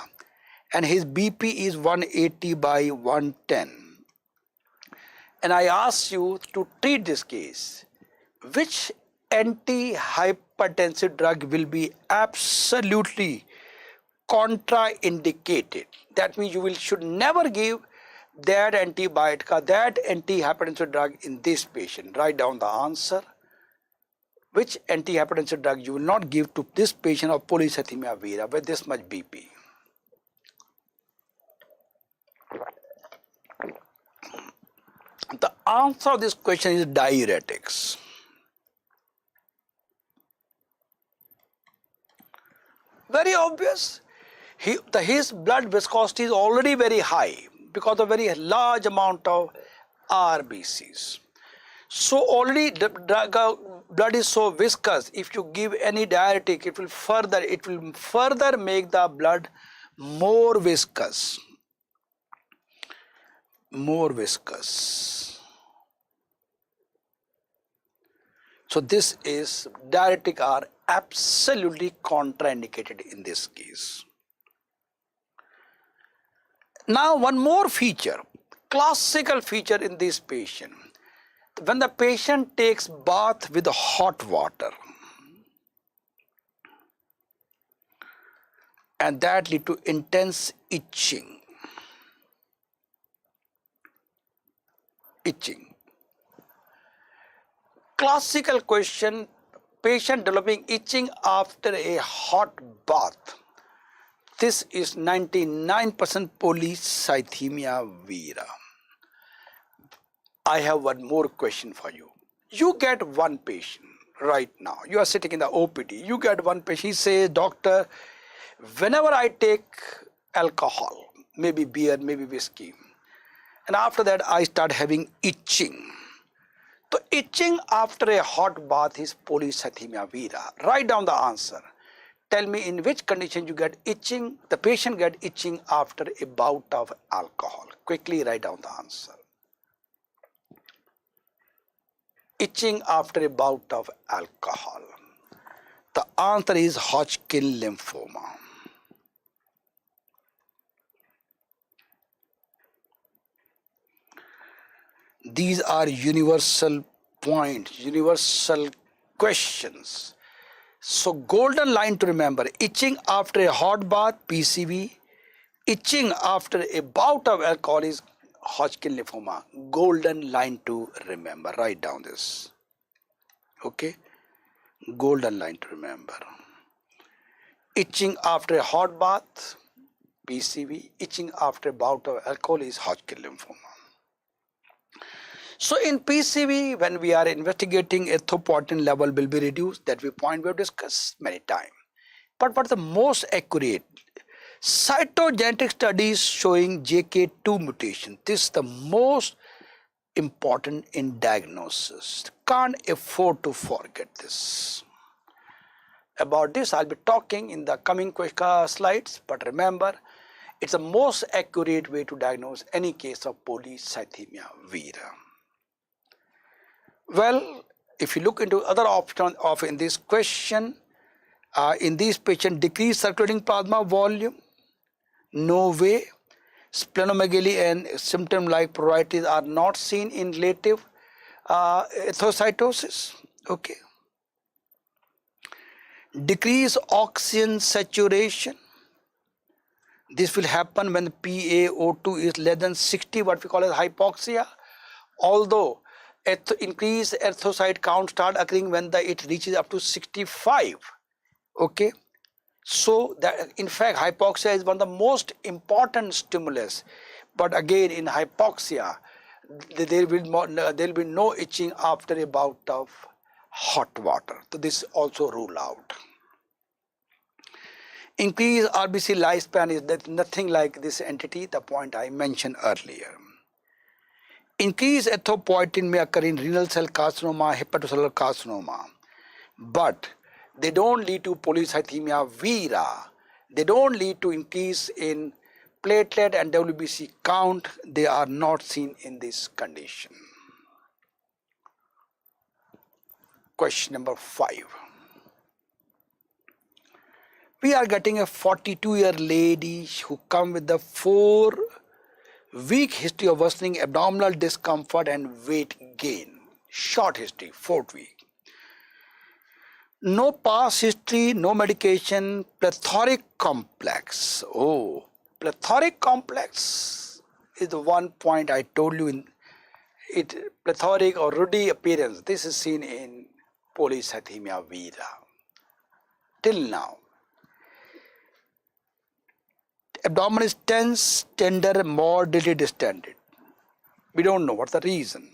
and his BP is 180 by 110. And I ask you to treat this case. Which anti-hypertensive drug will be absolutely contraindicated? That means you should never give that antibiotic, that anti-hypertensive drug in this patient. Write down the answer. Which anti-hypertensive drug you will not give to this patient of Polycythemia vera with this much BP? The answer of this question is diuretics. Very obvious. His blood viscosity is already very high because of very large amount of RBCs. So already the blood is so viscous. If you give any diuretic, it will further make the blood more viscous. More viscous. So this is diuretic are absolutely contraindicated in this case. Now one more feature, classical feature in this patient. When the patient takes bath with hot water and that lead to intense itching. Classical question, patient developing itching after a hot bath. This is 99% Polycythemia vera. I have one more question for you. You get one patient right now. You are sitting in the OPD. You get one patient. He says, doctor, whenever I take alcohol, maybe beer, maybe whiskey, and after that I start having itching. So itching after a hot bath is Polycythemia vera. Write down the answer. Tell me in which condition you get itching, the patient get itching after a bout of alcohol. Quickly write down the answer. Itching after a bout of alcohol. The answer is Hodgkin lymphoma. These are universal points, universal questions. So golden line to remember, itching after a hot bath, PCV, itching after a bout of alcohol is Hodgkin lymphoma. Golden line to remember, write down this. Okay, golden line to remember. Itching after a hot bath, PCV, itching after a bout of alcohol is Hodgkin lymphoma. So in PCV, when we are investigating, erythropoietin level will be reduced. That point we have discussed many times. But what's the most accurate? Cytogenetic studies showing PK2 mutation. This is the most important in diagnosis. Can't afford to forget this. About this, I'll be talking in the coming slides. But remember, it's the most accurate way to diagnose any case of Polycythemia vera. Well, if you look into other options of in this question, in these patients, decreased circulating plasma volume, no way. Splenomegaly and symptom like pruritus are not seen in relative anthocytosis. Okay. Decrease oxygen saturation. This will happen when PaO2 is less than 60, what we call as hypoxia. Although increased erythrocyte count start occurring when it reaches up to 65. Okay, so that in fact hypoxia is one of the most important stimulus. But again, in hypoxia, there will be no itching after a bout of hot water. So this also rule out. Increased RBC lifespan is nothing like this entity, the point I mentioned earlier. Increased erythropoietin may occur in renal cell carcinoma, hepatocellular carcinoma, but they don't lead to Polycythemia vera They don't lead to increase in platelet and WBC count. They are not seen in this condition. Question number 5. We are getting a 42-year lady who come with the 4-week history of worsening abdominal discomfort and weight gain. Short history, 4th week. No past history, no medication, plethoric complex. Oh, plethoric complex is the one point I told you in it, plethoric or ruddy appearance. This is seen in Polycythemia vera. Till now, abdomen is tense, tender, moderately distended. We don't know what's the reason.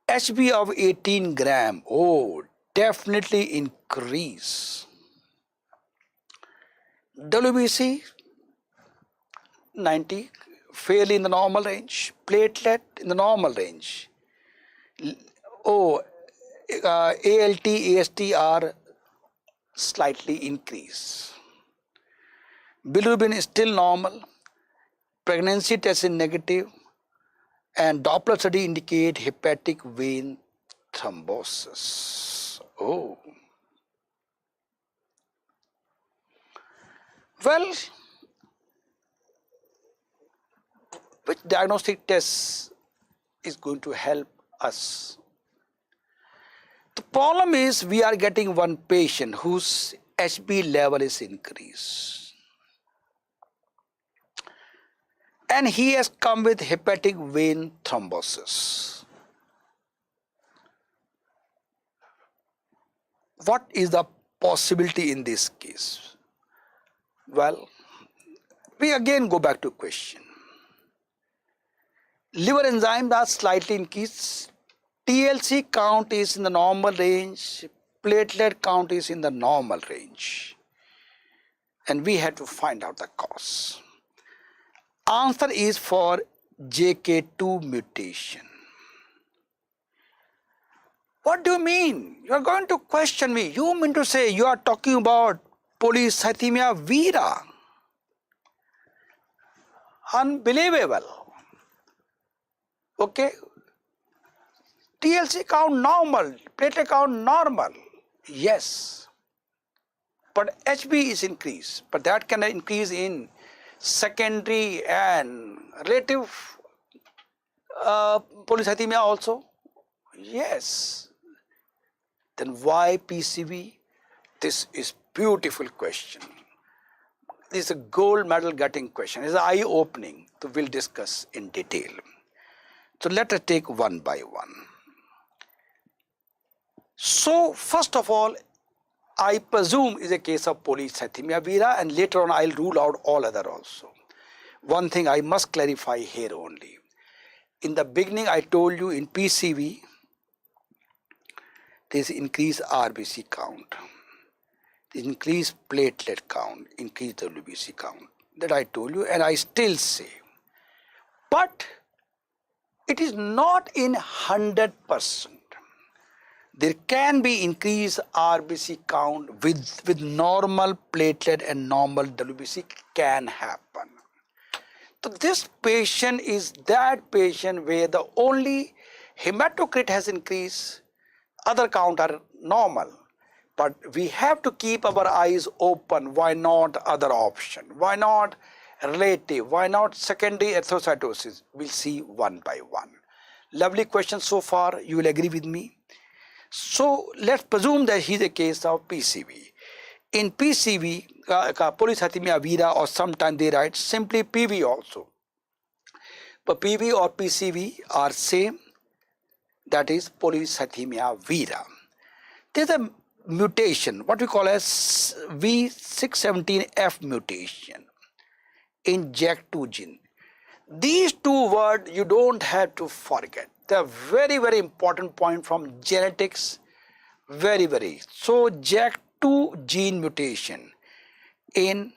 HB of 18 gram. Oh, definitely increase. WBC 90, fairly in the normal range. Platelet in the normal range. Oh, ALT, AST are slightly increased. Bilirubin is still normal. Pregnancy test is negative. And Doppler study indicate hepatic vein thrombosis. Oh. Well, which diagnostic test is going to help us? The problem is we are getting one patient whose HB level is increased. And he has come with hepatic vein thrombosis. What is the possibility in this case? Well, we again go back to question. Liver enzymes are slightly increased. TLC count is in the normal range. Platelet count is in the normal range. And we had to find out the cause. Answer is for PK2 mutation. What do you mean? You are going to question me. You mean to say you are talking about Polycythemia vera? Unbelievable. Okay. TLC count normal, platelet count normal. Yes. But HB is increased. But that can increase in secondary and relative polycythemia also? Yes. Then why PCV? This is beautiful question. This is a gold medal getting question. It's eye-opening. So we'll discuss in detail. So let us take one by one. So first of all, I presume is a case of Polycythemia vera, and later on I'll rule out all other also. One thing I must clarify here only. In the beginning I told you in PCV, there is increased RBC count, increased platelet count, increased WBC count. That I told you, and I still say. But it is not in 100%. There can be increased RBC count with normal platelet and normal WBC can happen. So this patient is that patient where the only hematocrit has increased, other count are normal. But we have to keep our eyes open. Why not other option? Why not relative? Why not secondary anthocytosis? We'll see one by one. Lovely question so far. You will agree with me. So let's presume that he's a case of PCV. In PCV, Polycythemia vera, or sometimes they write simply PV also. But PV or PCV are same. That is Polycythemia vera. There's a mutation, what we call as V617F mutation in JAK2 gene. These two words you don't have to forget. They are very, very important point from genetics. Very, very. So JAK2 gene mutation in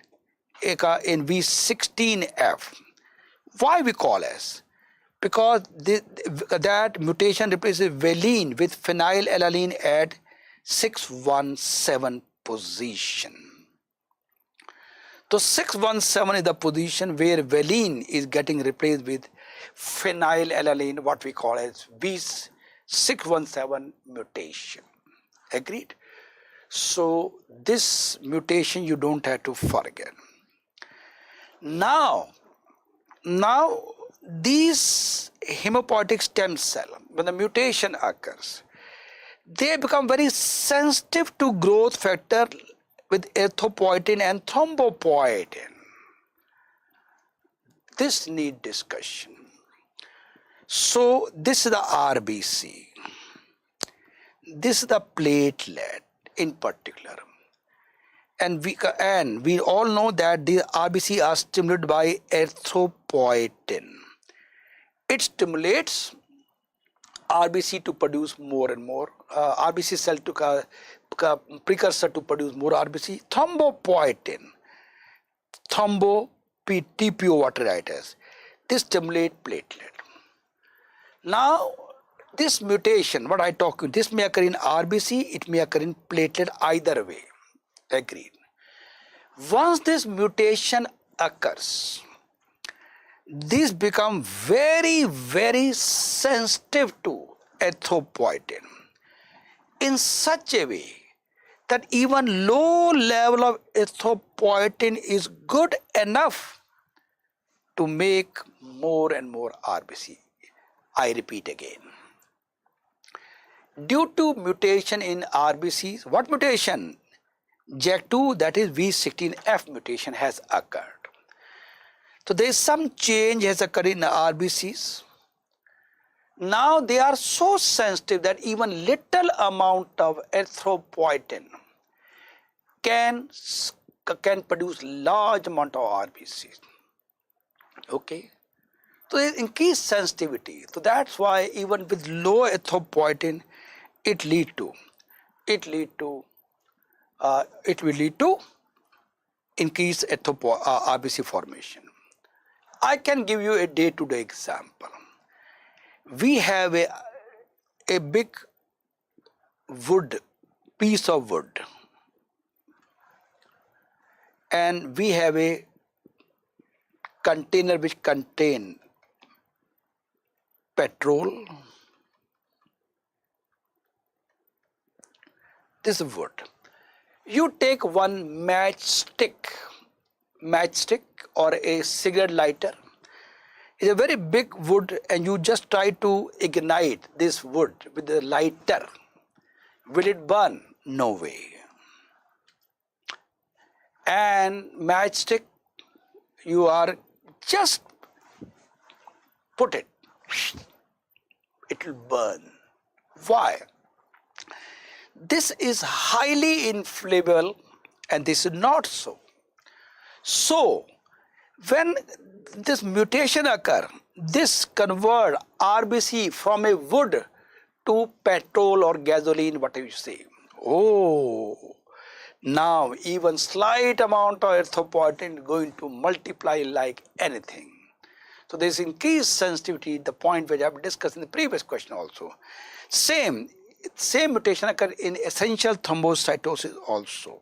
V16F. Why we call as? Because that mutation replaces valine with phenylalanine at 617 position. So 617 is the position where valine is getting replaced with phenylalanine, what we call as B617 mutation. Agreed? So this mutation you don't have to forget. Now these hematopoietic stem cell, when the mutation occurs, they become very sensitive to growth factor with erythropoietin and thrombopoietin. This need discussion. So this is the RBC. This is the platelet in particular. And we all know that the RBC are stimulated by erythropoietin. It stimulates RBC to produce more and more RBC cell to precursor to produce more RBC. Thrombopoietin, TPO what it is. This stimulate platelet. Now this mutation, what I talk, this may occur in RBC, it may occur in platelet, either way. Agreed. Once this mutation occurs, these become very, very sensitive to erythropoietin in such a way that even low level of erythropoietin is good enough to make more and more RBC. I repeat again. Due to mutation in RBCs, what mutation? JAK2, that is V16F mutation has occurred. So there is some change has occurred in the RBCs. Now they are so sensitive that even little amount of erythropoietin can produce large amount of RBCs. Okay. So there is increased sensitivity. So that's why even with low erythropoietin, it will lead to increased RBC formation. I can give you a day-to-day example. We have a big piece of wood, and we have a container which contain petrol. This is wood. You take one matchstick or a cigarette lighter. It's a very big wood, and you just try to ignite this wood with the lighter. Will it burn? No way. And matchstick, you are just put it, it will burn. Why? This is highly inflammable, and this is not so. So when this mutation occur, this convert RBC from a wood to petrol or gasoline, whatever you say. Oh, now even slight amount of erythropoietin is going to multiply like anything. So there is increased sensitivity, the point which I have discussed in the previous question also. Same mutation occur in essential thrombocytosis also.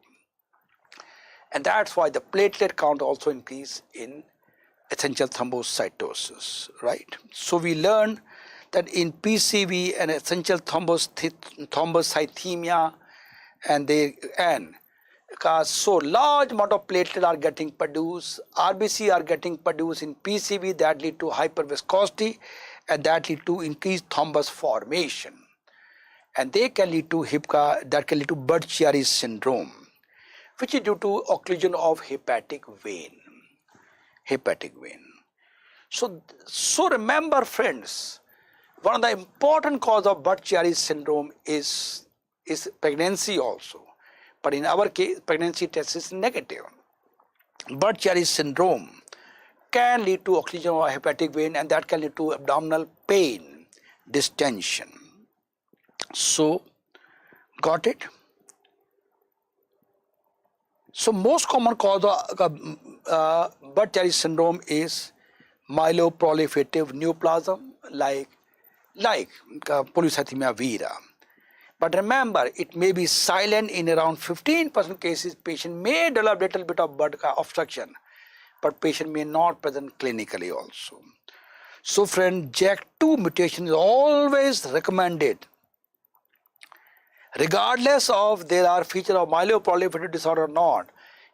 And that's why the platelet count also increase in essential thrombocytosis, right? So we learned that in PCV and essential thrombocythemia, so large amount of platelet are getting produced, RBC are getting produced in PCV, that lead to hyperviscosity, and that lead to increased thrombus formation. And they can lead to Bhatia syndrome, which is due to occlusion of hepatic vein. So remember, friends, one of the important cause of Bhatia syndrome is pregnancy also. But in our case, pregnancy test is negative. Bhatia syndrome can lead to occlusion of hepatic vein, and that can lead to abdominal pain, distension. So, got it? So most common cause of Bhatia syndrome is myeloproliferative neoplasm, like Polycythemia vera. But remember, it may be silent in around 15% cases. Patient may develop little bit of blood obstruction, but patient may not present clinically also. So friend, JAK2 mutation is always recommended, regardless of there are feature of myeloproliferative disorder or not.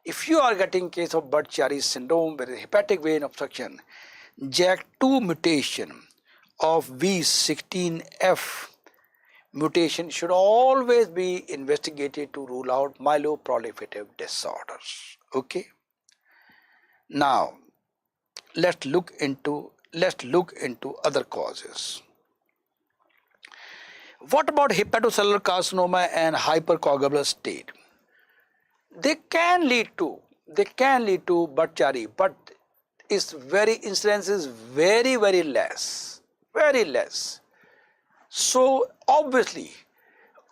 If you are getting case of Budd-Chiari syndrome with hepatic vein obstruction, JAK2 mutation of V16F mutation should always be investigated to rule out myeloproliferative disorders. Okay. Now let's look into other causes. What about hepatocellular carcinoma and hypercoagulable state? They can lead to Budd-Chiari, but its incidence is very less, very less. So obviously,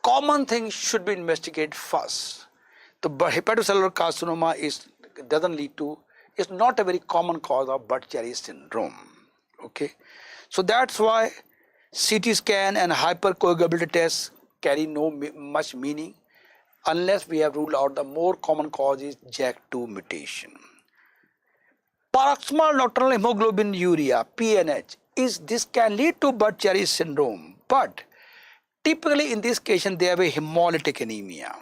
common things should be investigated first. The hepatocellular carcinoma is not a very common cause of Budd-Chiari syndrome. Okay, so that's why CT scan and hypercoagulability tests carry no much meaning unless we have ruled out the more common cause is JAK2 mutation. Paroxysmal nocturnal hemoglobinuria (PNH) this can lead to Budd-Chiari syndrome, but typically in this case they have a hemolytic anemia.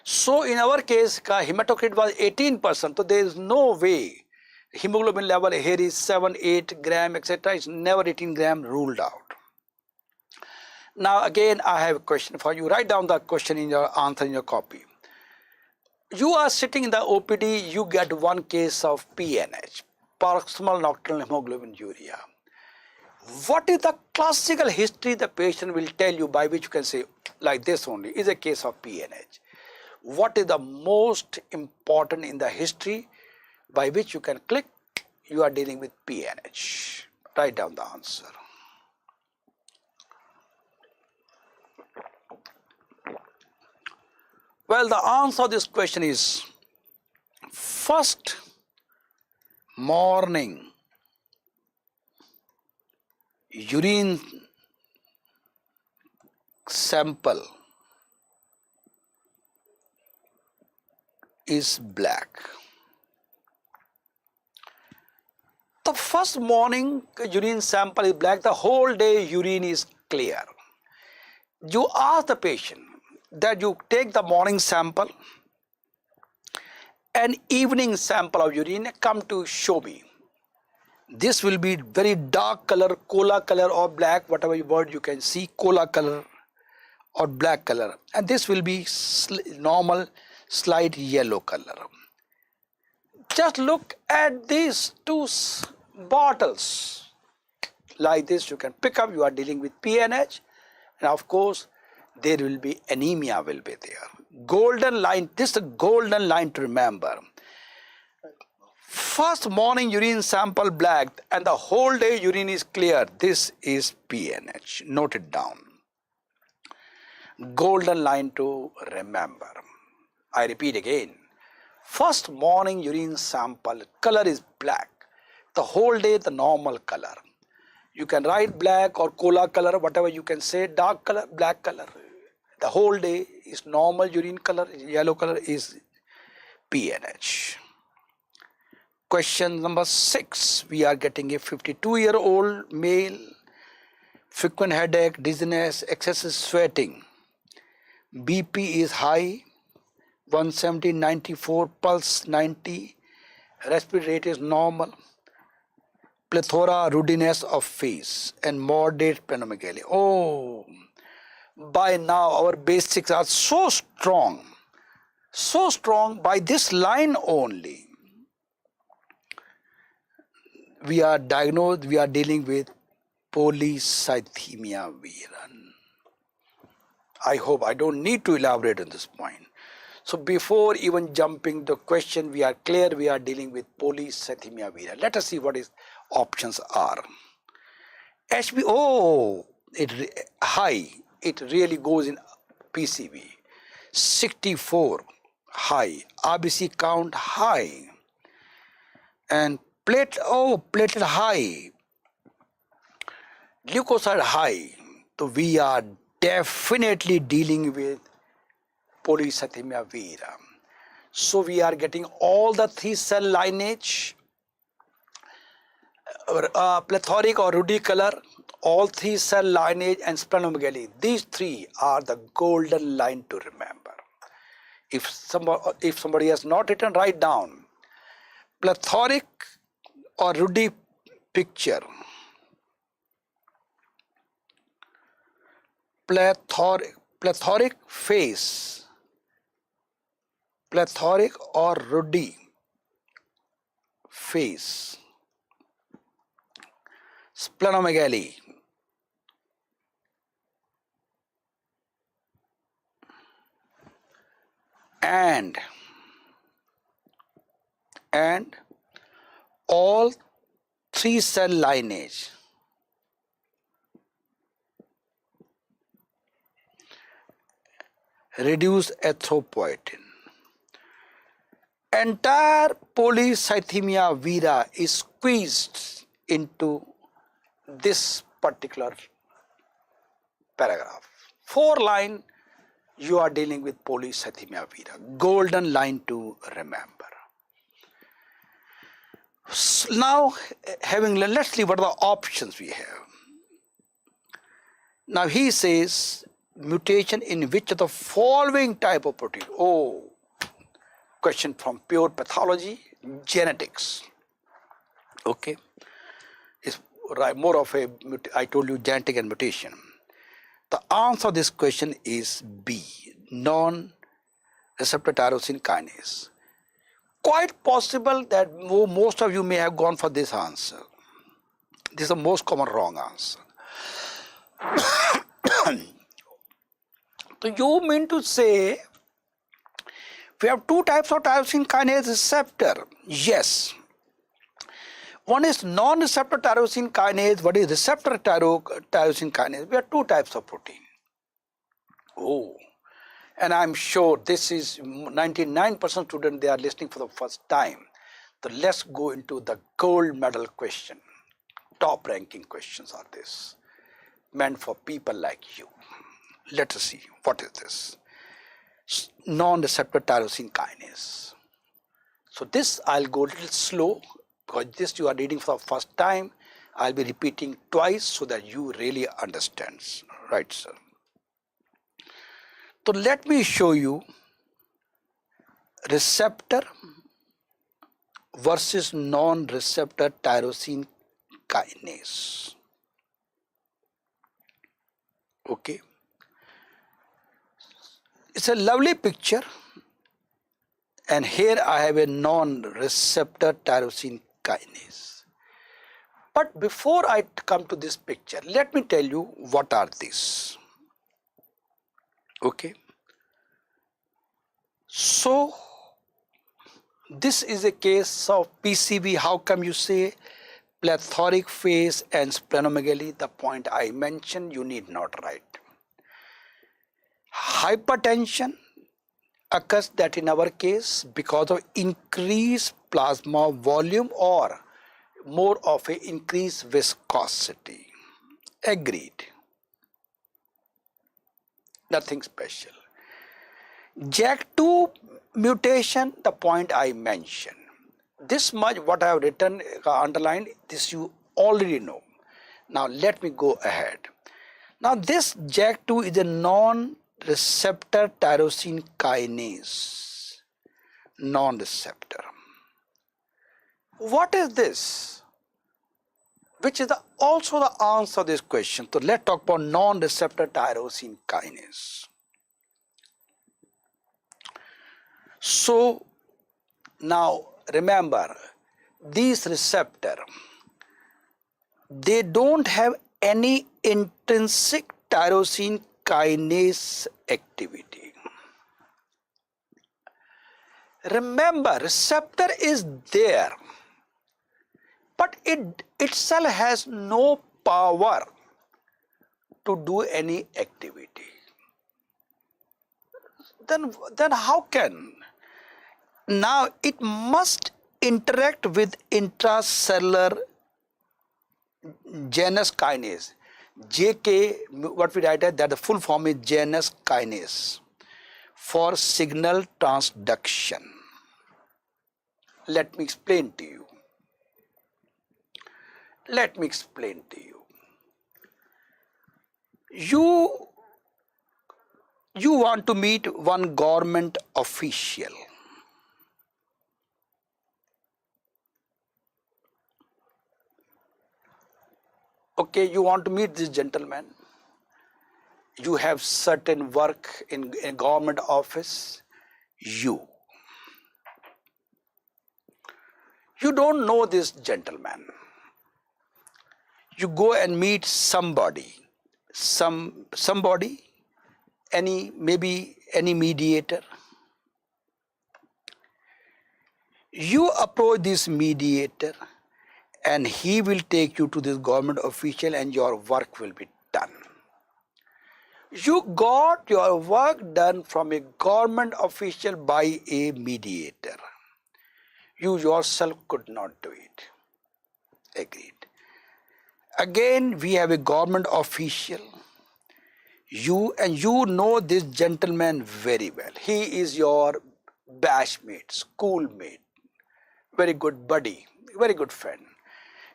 So in our case, hematocrit was 18%, so there is no way hemoglobin level here is 7, 8 gram, etc. It's never 18 gram ruled out. Now again, I have a question for you. Write down the question in your answer in your copy. You are sitting in the OPD, you get one case of PNH, paroxysmal nocturnal hemoglobinuria. What is the classical history the patient will tell you, by which you can say like this only is a case of PNH? What is the most important in the history by which you can click you are dealing with PNH? Write down the answer. Well, the answer to this question is first morning urine sample is black. The first morning urine sample is black, the whole day urine is clear. You ask the patient that you take the morning sample and evening sample of urine, come to show me. This will be very dark color, cola color or black, whatever word you can see, cola color or black color, and this will be normal slight yellow color. Just look at these two bottles like this, you can pick up you are dealing with PNH, and of course there will be anemia will be there. Golden line, this is a golden line to remember. First morning urine sample black and the whole day urine is clear, this is PNH. Note it down. Golden line to remember. I repeat again, first morning urine sample color is black, the whole day the normal color. You can write black or cola color, whatever you can say, dark color, black color. The whole day is normal urine color, yellow color is PNH. Question number 6, we are getting a 52-year-old male, frequent headache, dizziness, excessive sweating. BP is high, 170/94, pulse 90, respiratory rate is normal, plethora, ruddiness of face, and moderate splenomegaly. Oh, by now our basics are so strong by this line only. We are diagnosed, we are dealing with Polycythemia vera. I hope I don't need to elaborate on this point. So before even jumping the question, we are clear we are dealing with Polycythemia vera. Let us see what is options are. HB, oh, high, it really goes in PCV. 64, high. RBC count, high. And platelet high, leukocyte high. So we are definitely dealing with Polycythemia vera. So we are getting all the 3 cell lineage, plethoric or ruddy color, all 3 cell lineage and splenomegaly. These 3 are the golden line to remember. If somebody has not written, write down plethoric or ruddy picture, plethoric face, plethoric or ruddy face, splenomegaly, and all 3 cell lineage. Reduced erythropoietin. Entire Polycythemia vera is squeezed into this particular paragraph. 4 line, you are dealing with Polycythemia vera. Golden line to remember. Now, let's see what are the options we have. Now he says, mutation in which of the following type of protein? Oh, question from pure pathology, genetics. Okay, it's more of a, I told you, genetic and mutation. The answer to this question is B, non-receptor tyrosine kinase. Quite possible that most of you may have gone for this answer. This is the most common wrong answer. So you mean to say we have 2 types of tyrosine kinase receptor? Yes. One is non-receptor tyrosine kinase, what is receptor tyrosine kinase? We have 2 types of protein. Oh, and I'm sure this is 99% students, they are listening for the first time. So let's go into the gold medal question. Top ranking questions are this, meant for people like you. Let us see, what is this? Non-receptor tyrosine kinase. So this I'll go a little slow, because this you are reading for the first time. I'll be repeating twice so that you really understand. Right, sir? So let me show you receptor versus non-receptor tyrosine kinase. Okay. It's a lovely picture, and here I have a non-receptor tyrosine kinase. But before I come to this picture, let me tell you what are these. Okay. So this is a case of PCV. How come you say plethoric face and splenomegaly? The point I mentioned, you need not write. Hypertension occurs that in our case because of increased plasma volume or more of a increased viscosity. Agreed. Nothing special. JAK2 mutation, the point I mentioned. This much what I have written, underlined, this you already know. Now let me go ahead. Now this JAK2 is a non-receptor tyrosine kinase. Non-receptor. What is this? Which is also the answer to this question. So let's talk about non-receptor tyrosine kinase. So now remember, these receptor, they don't have any intrinsic tyrosine kinase activity. Remember, receptor is there, but it itself has no power to do any activity. Then how can? Now it must interact with intracellular Janus kinase. JK, what we write as that the full form is Janus kinase for signal transduction. Let me explain to you. Let me explain to you. You want to meet one government official. Okay, you want to meet this gentleman. You have certain work in a government office. You don't know this gentleman. You go and meet somebody, maybe any mediator. You approach this mediator and he will take you to this government official and your work will be done. You got your work done from a government official by a mediator. You yourself could not do it. Agreed. Again, we have a government official. You know this gentleman very well. He is your batchmate, schoolmate, very good buddy, very good friend.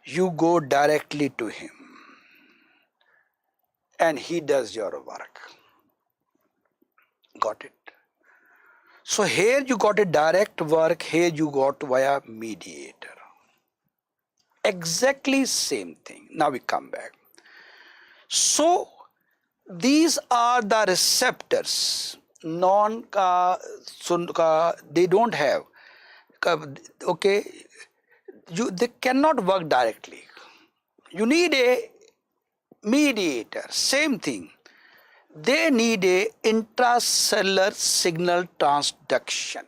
You go directly to him and he does your work. Got it? So here you got a direct work, here you got via mediator. Exactly same thing. Now we come back. So these are the receptors. They don't have. Okay, they cannot work directly. You need a mediator. Same thing. They need a intracellular signal transduction.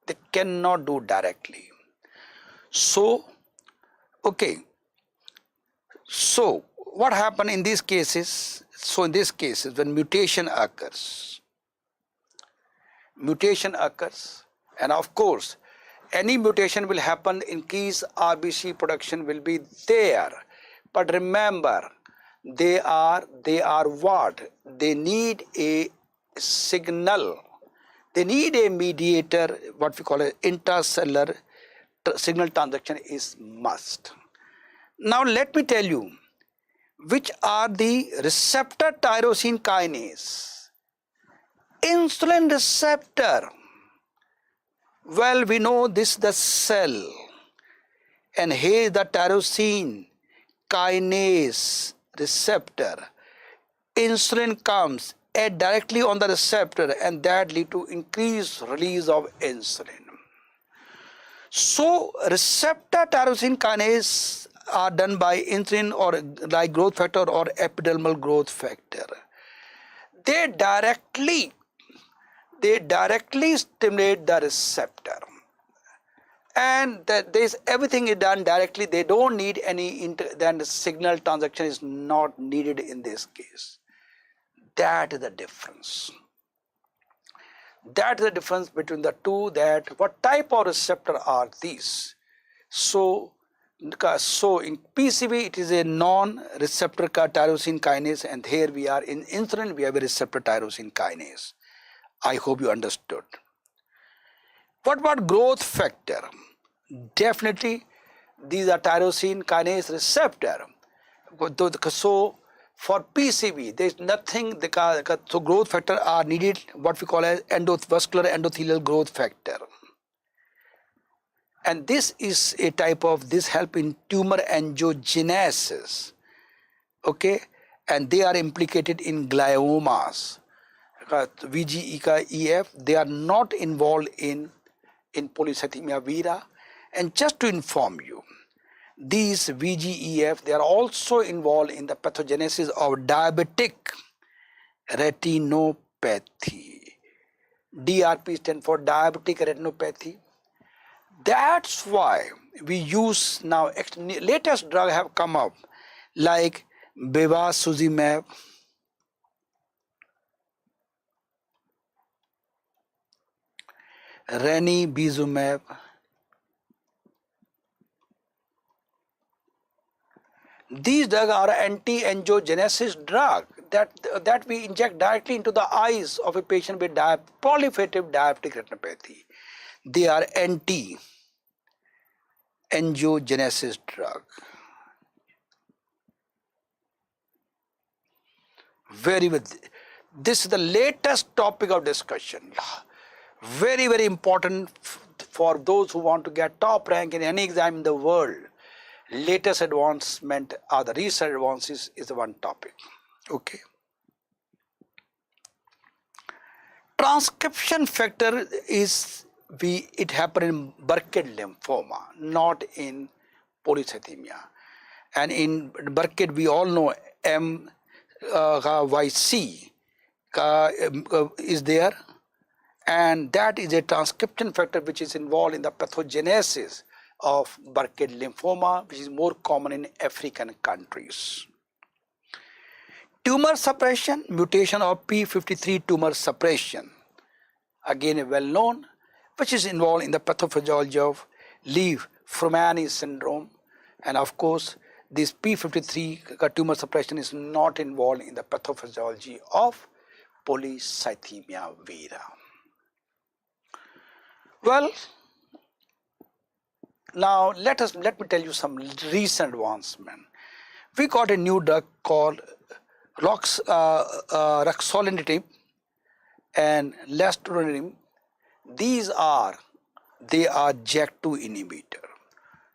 They cannot do directly. So, okay. So, what happened in these cases? So, in these cases, when mutation occurs, and of course, any mutation will happen, increase RBC production will be there. But remember, they are what? They need a signal. They need a mediator, what we call an intracellular signal transduction is must. Now let me tell you, which are the receptor tyrosine kinase? Insulin receptor. Well, we know this the cell, and here the tyrosine kinase receptor. Insulin comes directly on the receptor and that lead to increased release of insulin. So receptor tyrosine kinase are done by insulin or like growth factor or epidermal growth factor. They directly stimulate the receptor, and everything is done directly. They don't need any then the signal transduction is not needed in this case. That is the difference. That is the difference between the two. That what type of receptor are these? So in PCB it is a non-receptor tyrosine kinase, and here we are in insulin we have a receptor tyrosine kinase. I hope you understood. What about growth factor? Definitely these are tyrosine kinase receptor. So for PCB there is nothing, so growth factor are needed, what we call as vascular endothelial growth factor. And this is a type of, this help in tumor angiogenesis. Okay, and they are implicated in gliomas. VGEF, they are not involved in polycythemia vera. And just to inform you, these VGEF, they are also involved in the pathogenesis of diabetic retinopathy. DRP stands for diabetic retinopathy. That's why we use now, latest drug have come up like bevacizumab, ranibizumab, These drugs are anti-angiogenesis drug that we inject directly into the eyes of a patient with proliferative diabetic retinopathy. They are anti-angiogenesis drug. Very good. This is the latest topic of discussion. Very, very important for those who want to get top rank in any exam in the world. Latest advancement or the recent advances is the one topic. Okay. Transcription factor is it happen in Burkitt lymphoma, not in polycythemia. And in Burkitt we all know MYC is there, and that is a transcription factor which is involved in the pathogenesis of Burkitt lymphoma, which is more common in African countries. Tumor suppression, mutation of p53 tumor suppression, again well known, which is involved in the pathophysiology of Leigh-Frumeni syndrome, and of course this p53 tumor suppression is not involved in the pathophysiology of Polycythemia vera. Well, now let me tell you some recent advancement. We got a new drug called ruxolitinib and lestorutinib. They are JAK2 inhibitor.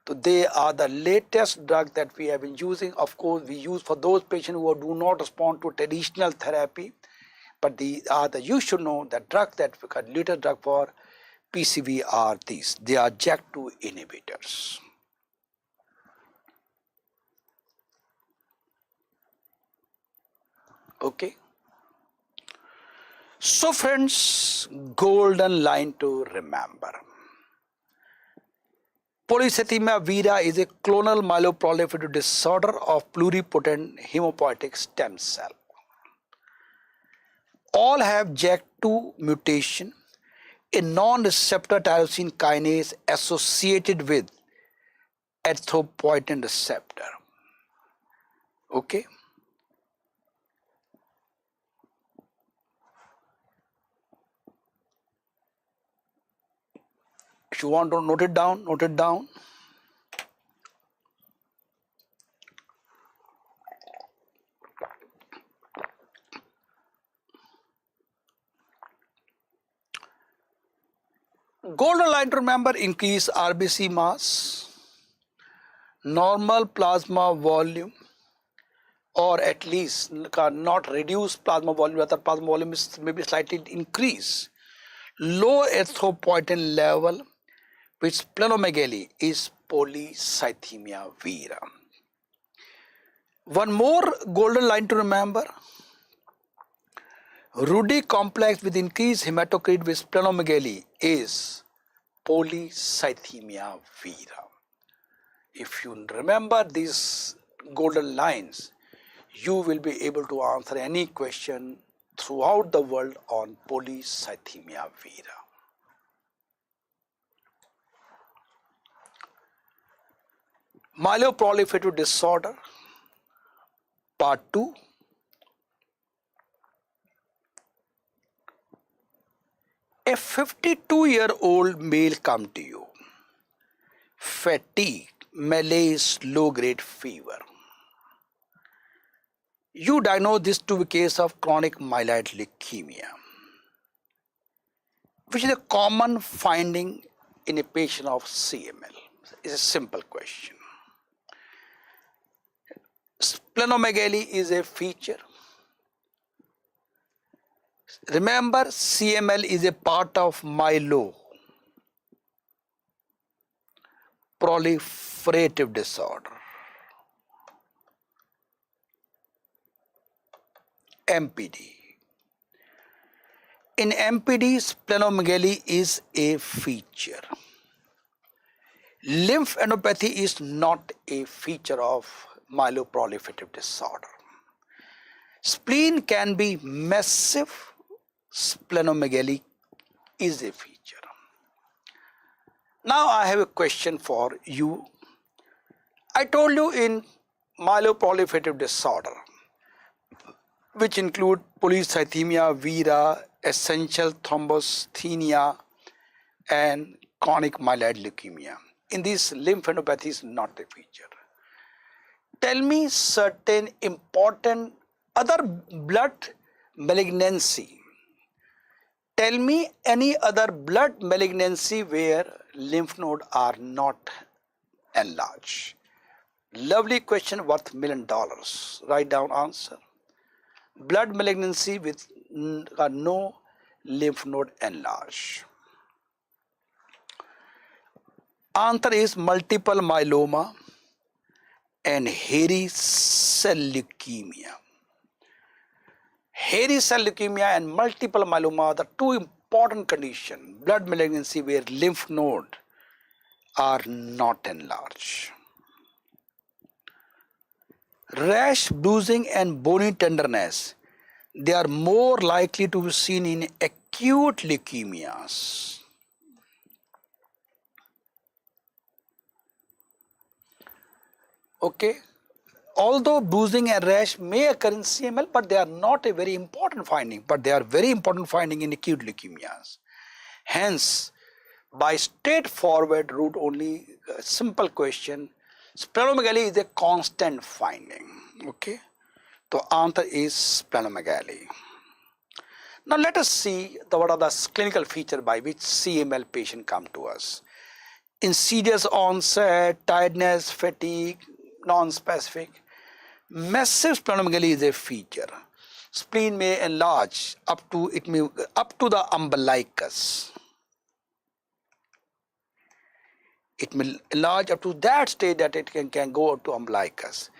So they are the latest drug that we have been using. Of course, we use for those patients who do not respond to traditional therapy. But you should know that drug that we got latest drug for PCV are these. They are JAK2 inhibitors. Okay. So friends, golden line to remember. Polycythemia vera is a clonal myeloproliferative disorder of pluripotent hematopoietic stem cell. All have JAK2 mutation, a non-receptor tyrosine kinase associated with erythropoietin receptor. Okay. If you want to note it down, note it down. Golden line to remember: increase RBC mass, normal plasma volume, or at least not reduce plasma volume, rather plasma volume is maybe slightly increase. Low erythropoietin level with splenomegaly is Polycythemia vera. One more golden line to remember: Rudy complex with increased hematocrit with splenomegaly is Polycythemia vera. If you remember these golden lines, you will be able to answer any question throughout the world on Polycythemia vera. Myeloproliferative disorder, part 2. A 52-year-old male come to you, fatigue, malaise, low-grade fever. You diagnose this to be a case of chronic myeloid leukemia, which is a common finding in a patient of CML. It's a simple question. Splenomegaly is a feature. Remember, CML is a part of myeloproliferative disorder, MPD. In MPD, splenomegaly is a feature. Lymphadenopathy is not a feature of myeloproliferative disorder. Spleen can be massive. Splenomegaly is a feature. Now I have a question for you. I told you in myeloproliferative disorder, which include polycythemia vera, essential thrombocythemia, and chronic myeloid leukemia. In these, lymphadenopathy is not a feature. Tell me certain important other blood malignancy. Tell me any other blood malignancy where lymph nodes are not enlarged. Lovely question worth $1 million. Write down answer. Blood malignancy with no lymph node enlarged. Answer is multiple myeloma and hairy cell leukemia. Hairy cell leukemia and multiple myeloma are the two important conditions, blood malignancy where lymph nodes are not enlarged. Rash, bruising and bony tenderness, they are more likely to be seen in acute leukemias. Okay, although bruising and rash may occur in CML, but they are not a very important finding, but they are very important finding in acute leukemias. Hence, by straightforward route only, simple question, splenomegaly is a constant finding. Okay, the answer is splenomegaly. Now let us see what are the clinical features by which CML patient come to us. Insidious onset, tiredness, fatigue, non-specific. Massive splenomegaly is a feature. Spleen may enlarge up to the umbilicus. It may enlarge up to that stage that it can go to umbilicus.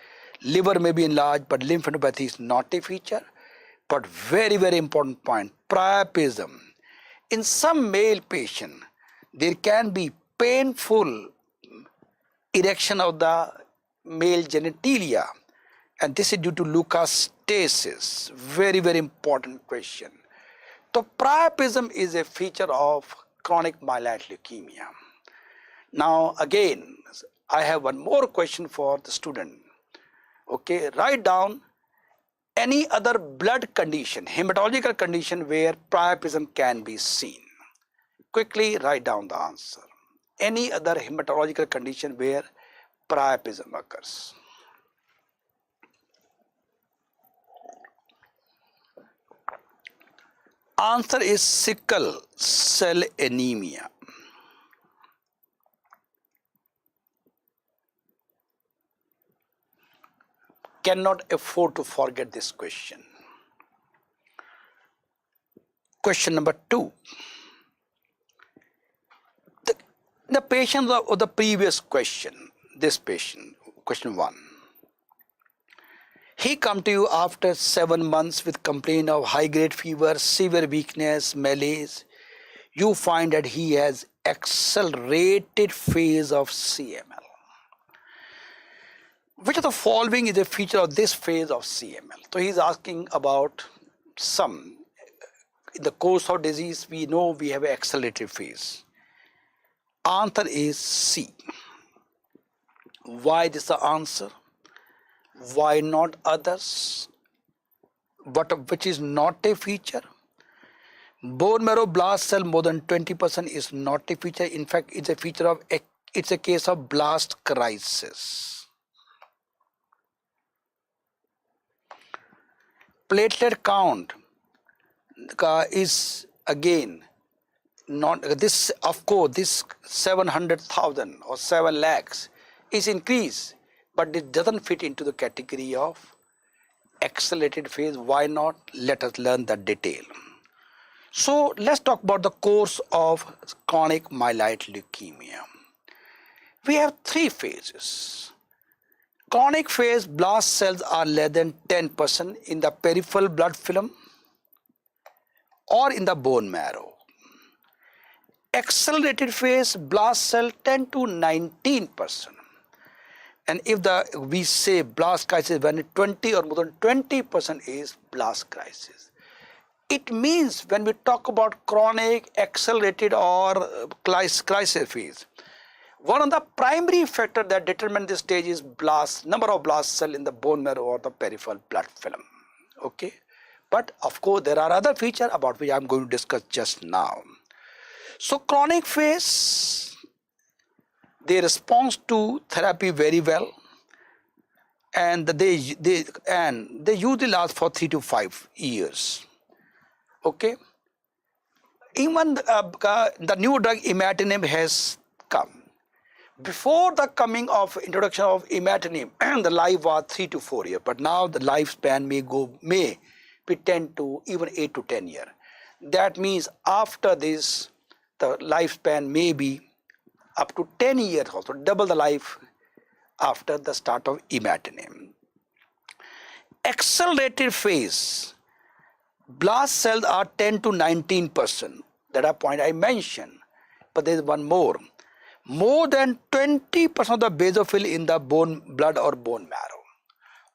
Liver may be enlarged, but lymphadenopathy is not a feature. But very, very important point, priapism. In some male patient, there can be painful erection of the male genitalia, and this is due to leukostasis. Very, very important question. So priapism is a feature of chronic myeloid leukemia. Now again, I have one more question for the student. Okay, write down any other blood condition, hematological condition where priapism can be seen. Quickly write down the answer. Any other hematological condition where priapism occurs. Answer is sickle cell anemia. Cannot afford to forget this question. Question number 2. The patient of the previous question, this patient, question 1. He come to you after 7 months with complaint of high-grade fever, severe weakness, malaise. You find that he has accelerated phase of CML. Which of the following is a feature of this phase of CML? So he is asking about some. In the course of disease, we know we have an accelerated phase. Answer is C. Why this is the answer? Why not others? Which is not a feature? Bone marrow blast cell more than 20% is not a feature. In fact, it's a feature of it's a case of blast crisis. Platelet count is again not this. Of course, this 700,000 or 7 lakhs is increased, but it doesn't fit into the category of accelerated phase. Why not? Let us learn the detail. So let's talk about the course of chronic myeloid leukemia. We have 3 phases. Chronic phase, blast cells are less than 10% in the peripheral blood film or in the bone marrow. Accelerated phase, blast cell 10 to 19%. And if we say blast crisis, when 20 or more than 20% is blast crisis. It means when we talk about chronic, accelerated or crisis phase, One of the primary factors that determine this stage is number of blast cells in the bone marrow or the peripheral blood film. Okay, but of course there are other features about which I am going to discuss just now. So chronic phase, they respond to therapy very well, and they usually last for 3 to 5 years. Okay, even the new drug imatinib has come. Before the coming of introduction of imatinib, the life was 3 to 4 years, but now the lifespan may be 10 to even 8 to 10 years. That means after this, the lifespan may be up to 10 years also, double the life after the start of imatinib. Accelerated phase, blast cells are 10 to 19%. That is a point I mentioned, but there is one more. More than 20% of the basophil in the blood or bone marrow.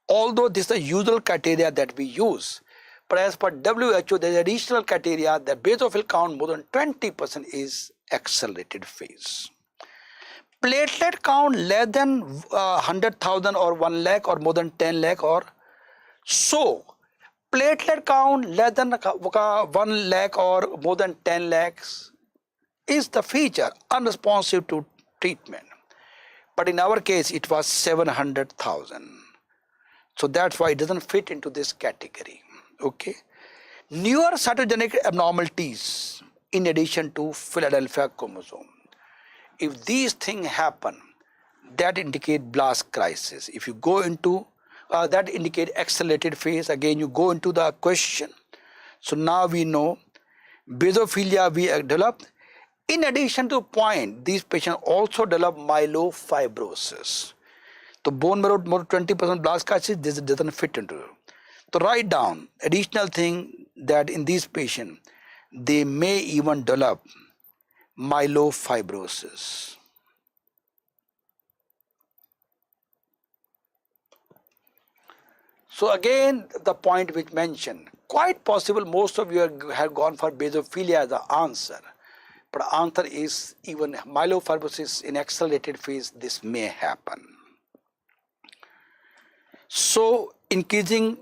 Although this is the usual criteria that we use, but as per WHO, there is additional criteria that basophil count more than 20% is accelerated phase. Platelet count less than 100,000 or 1 lakh or more than 10 lakh or so. Platelet count less than 1 lakh or more than 10 lakhs is the feature unresponsive to treatment. But in our case, it was 700,000. So that's why it doesn't fit into this category. Okay. Newer cytogenetic abnormalities in addition to Philadelphia chromosome. If these things happen, that indicate blast crisis. If you go into that indicate accelerated phase, again you go into the question. So now we know basophilia we developed. In addition to point, these patients also develop myelofibrosis. The bone marrow more 20% blast crisis, this doesn't fit into it. So write down additional thing that in these patients, they may even develop myelofibrosis. So again, the point which mentioned, quite possible most of you have gone for basophilia as the answer. But the answer is even myelofibrosis in accelerated phase, this may happen. So increasing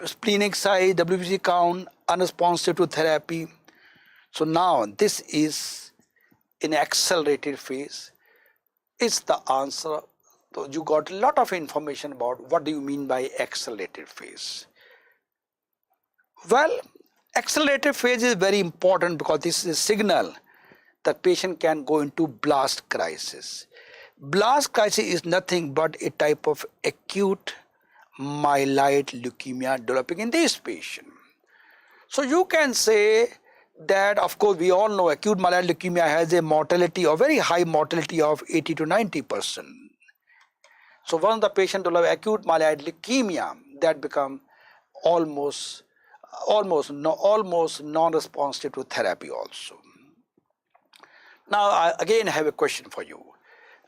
splenic size, WBC count, unresponsive to therapy. So now this is in accelerated phase. It's the answer. So you got a lot of information about what do you mean by accelerated phase. Well, accelerated phase is very important because this is a signal that patient can go into blast crisis. Blast crisis is nothing but a type of acute myeloid leukemia developing in this patient. So you can say that, of course, we all know acute myeloid leukemia has a mortality, or very high mortality of 80 to 90%. So once the patient develops acute myeloid leukemia, that become almost non-responsive to therapy also. Now, I again have a question for you.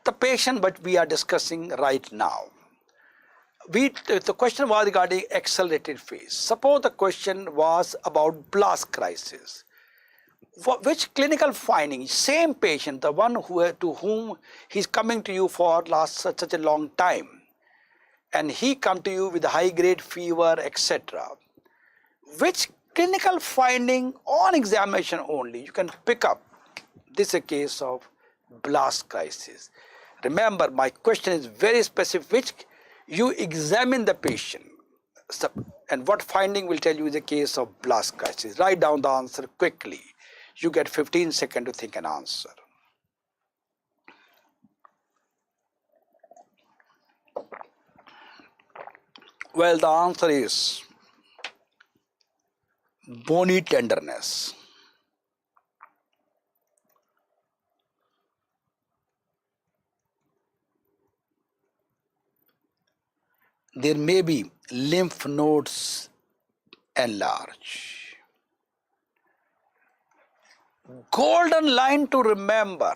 The patient that we are discussing right now, the question was regarding accelerated phase. Suppose the question was about blast crisis. Which clinical finding, same patient, the one to whom he's coming to you for such a long time, and he come to you with high-grade fever, etc. Which clinical finding on examination only you can pick up? This is a case of blast crisis. Remember, my question is very specific. Which you examine the patient, and what finding will tell you is a case of blast crisis. Write down the answer quickly. You get 15 seconds to think an answer. Well, the answer is bony tenderness. There may be lymph nodes enlarged. Golden line to remember.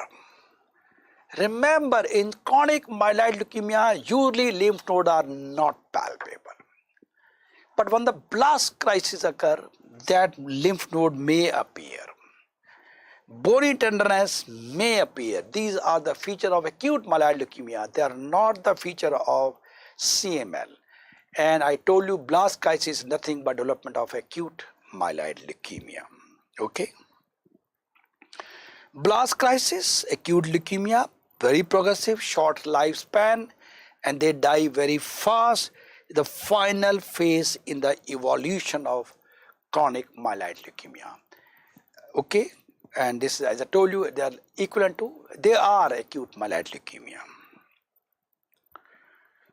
Remember, in chronic myeloid leukemia, usually lymph nodes are not palpable. But when the blast crisis occurs, that lymph node may appear. Bony tenderness may appear. These are the feature of acute myeloid leukemia. They are not the feature of CML. And I told you blast crisis is nothing but development of acute myeloid leukemia. Okay. Blast crisis, acute leukemia, very progressive, short lifespan, and they die very fast. The final phase in the evolution of chronic myeloid leukemia. Okay, and this, as I told you, they are equivalent to, they are acute myeloid leukemia.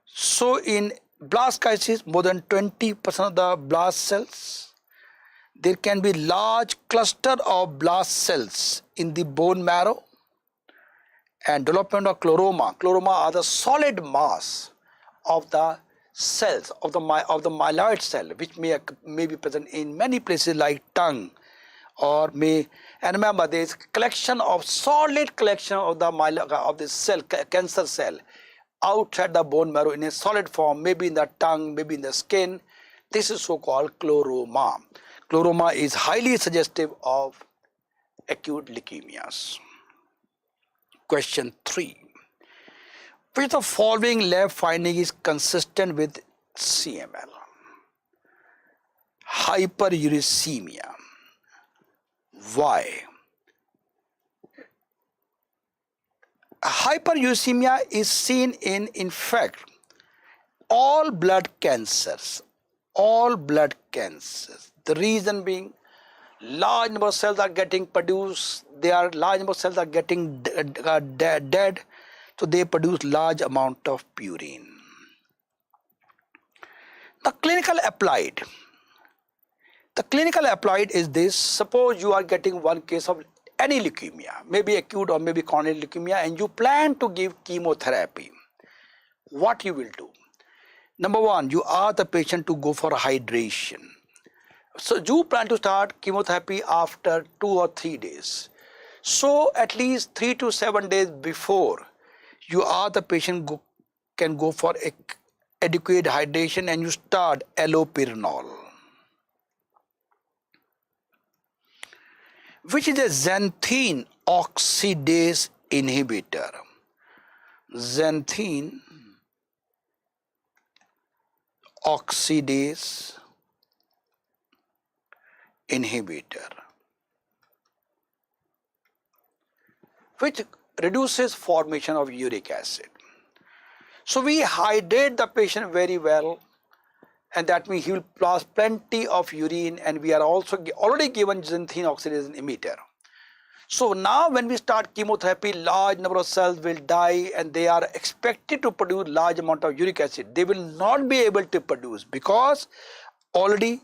So in blast crisis, more than 20% of the blast cells, there can be large cluster of blast cells in the bone marrow, and development of chloroma. Chloroma are the solid mass of the cells of the myeloid cell, which may be present in many places like tongue, or may, and remember there is solid collection of the cell, cancer cell outside the bone marrow in a solid form, maybe in the tongue, maybe in the skin. This is so-called chloroma. Chloroma is highly suggestive of acute leukemias. Question 3. Which of the following lab finding is consistent with CML? Hyperuricemia. Why? Hyperuricemia is seen in fact, all blood cancers. The reason being, large number of cells are getting produced, large number of cells are getting dead, so they produce large amount of purine. The clinical applied is this: suppose you are getting one case of any leukemia, maybe acute or maybe chronic leukemia, and you plan to give chemotherapy. What you will do? Number one, you ask the patient to go for hydration. So you plan to start chemotherapy after 2 or 3 days. So at least 3 to 7 days before, you ask the patient can go for adequate hydration, and you start allopurinol, which is a xanthine oxidase inhibitor. Xanthine oxidase inhibitor, which reduces formation of uric acid. So we hydrate the patient very well, and that means he will pass plenty of urine, and we are also already given xanthine oxidase inhibitor. So now when we start chemotherapy, large number of cells will die, and they are expected to produce large amount of uric acid. They will not be able to produce because already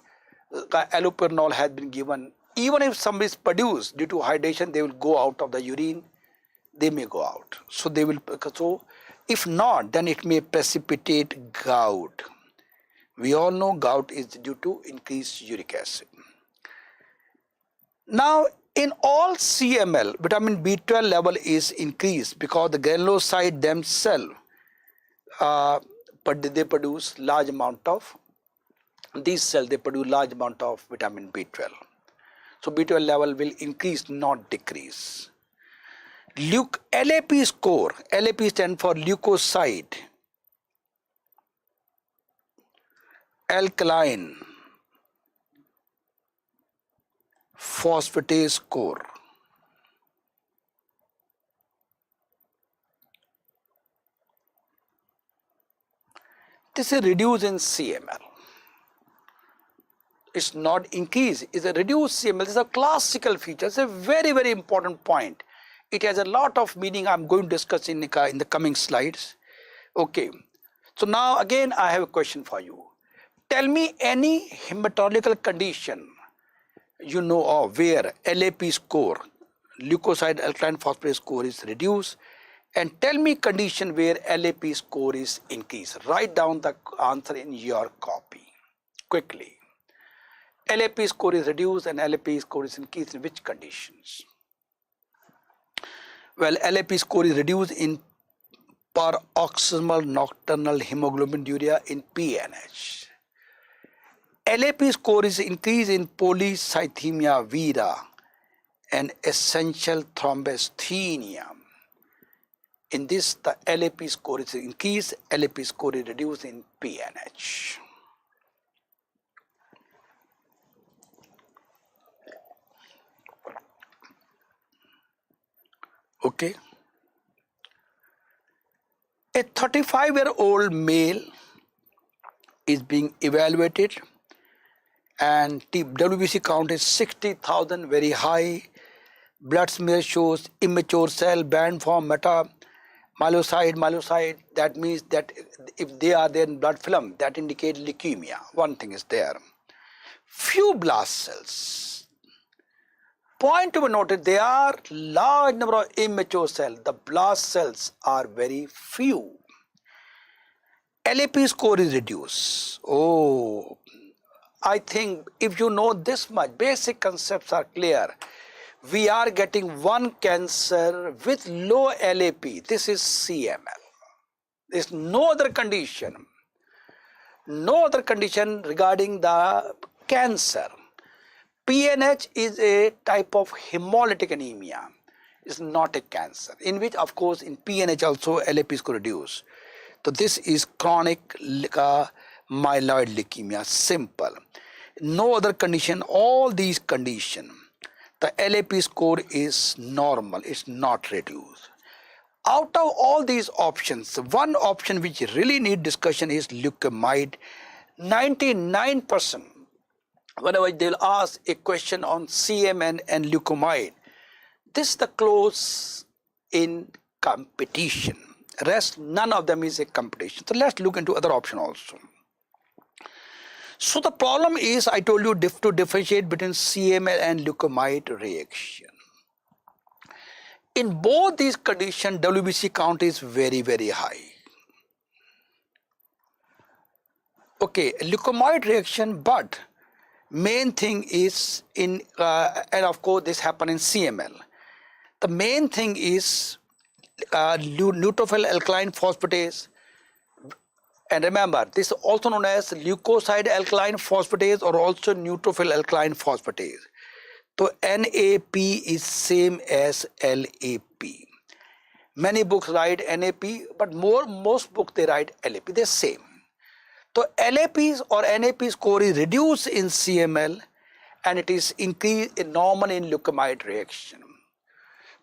allopurinol has been given. Even if some is produced due to hydration, they will go out of the urine. They may go out. So they will. So if not, then it may precipitate gout. We all know gout is due to increased uric acid. Now, in all CML, vitamin B12 level is increased because the granulocyte themselves, but they produce large amount of, these cells, they produce large amount of vitamin B12. So B12 level will increase, not decrease. LAP score, LAP stands for leukocyte alkaline phosphatase score. This is reduced in CML. It's not increased, it's a reduced CML. This is a classical feature. It's a very, very important point. It has a lot of meaning. I'm going to discuss in the coming slides. Okay. So now again I have a question for you. Tell me any hematological condition you know of where LAP score, leukocyte alkaline phosphatase score, is reduced, and tell me condition where LAP score is increased. Write down the answer in your copy quickly. LAP score is reduced and LAP score is increased in which conditions? Well, LAP score is reduced in paroxysmal nocturnal hemoglobinuria in PNH. LAP score is increased in polycythemia vera and essential thrombocythemia. In this, the LAP score is increased, LAP score is reduced in PNH. Okay. A 35-year-old male is being evaluated and the WBC count is 60,000, very high. Blood smear shows immature cell band form myelocyte. That means that if they are there in blood film, that indicates leukemia. One thing is there. Few blast cells. Point to be noted, there are large number of immature cells. The blast cells are very few. LAP score is reduced. Oh, I think if you know this much, basic concepts are clear. We are getting one cancer with low LAP. This is CML. There is no other condition. No other condition regarding the cancer. PNH is a type of hemolytic anemia. It's not a cancer, in which of course in PNH also LAP is reduced. So this is chronic myeloid leukemia, simple. No other condition, all these conditions, the LAP score is normal, it's not reduced. Out of all these options, one option which really need discussion is leukemia. 99%, whenever they'll ask a question on CMN and leukemia, this is the close in competition. Rest, none of them is a competition. So let's look into other option also. So the problem is, I told you to differentiate between CML and leukemia reaction. In both these conditions, WBC count is very, very high. Okay, leukemia reaction, but main thing is in, and of course this happen in CML. The main thing is neutrophil alkaline phosphatase. And remember, this is also known as leukocyte alkaline phosphatase or also neutrophil alkaline phosphatase. So NAP is same as LAP. Many books write NAP, but most books they write LAP. They're same. So LAPs or NAP score is reduced in CML and it is increased in normal in leukemia reaction.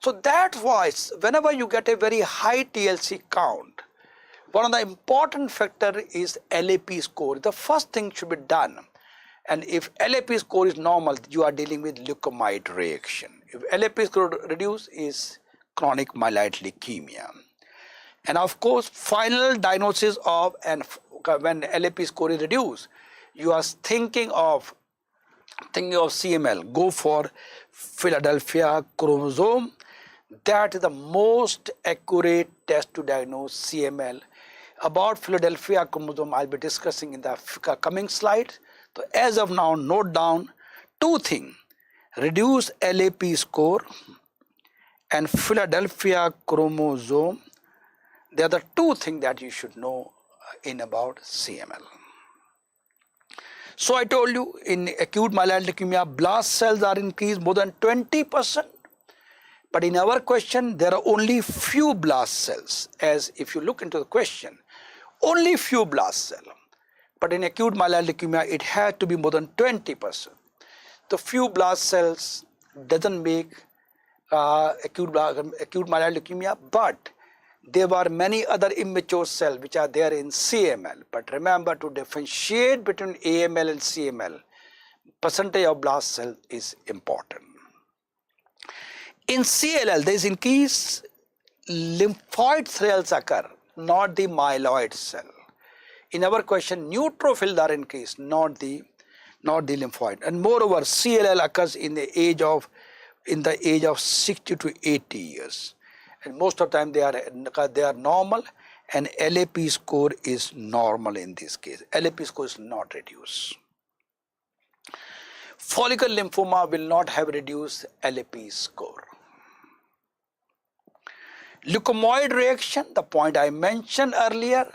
So that's why whenever you get a very high TLC count, one of the important factor is LAP score. The first thing should be done. And if LAP score is normal, you are dealing with leukemia reaction. If LAP score reduce is chronic myeloid leukemia. And of course, final diagnosis of, and when LAP score is reduced, you are thinking of CML, go for Philadelphia chromosome. That is the most accurate test to diagnose CML. About Philadelphia chromosome, I'll be discussing in the coming slide. So as of now, note down two things: reduce LAP score and Philadelphia chromosome. They are the two things that you should know in about CML. So I told you in acute myeloid leukemia, blast cells are increased more than 20%. But in our question, there are only few blast cells. As if you look into the question, only few blast cells. But in acute myeloid leukemia, it had to be more than 20%. The few blast cells doesn't make acute myeloid leukemia, but there were many other immature cells which are there in CML. But remember, to differentiate between AML and CML, percentage of blast cell is important. In CLL, there is increased lymphoid cells occur, not the myeloid cell. In our question, neutrophils are increased, not the lymphoid. And moreover, CLL occurs in the age of 60 to 80 years. And most of the time they are normal, and LAP score is normal in this case. LAP score is not reduced. Follicular lymphoma will not have reduced LAP score. Leukemoid reaction, the point I mentioned earlier,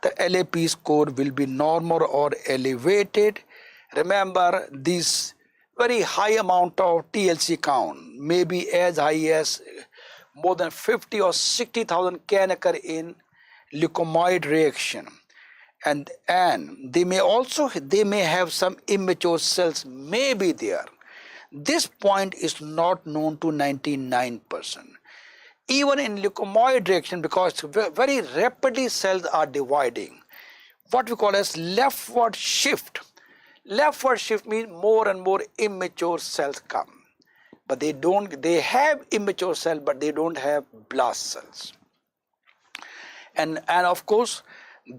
the LAP score will be normal or elevated. Remember, these very high amount of TLC count, maybe as high as more than 50 or 60,000 can occur in leukomoid reaction. And they may have some immature cells may be there. This point is not known to 99%. Even in leukomoid reaction, because very rapidly cells are dividing, what we call as leftward shift. Leftward shift means more and more immature cells come. But they have immature cells, but they don't have blast cells. And of course,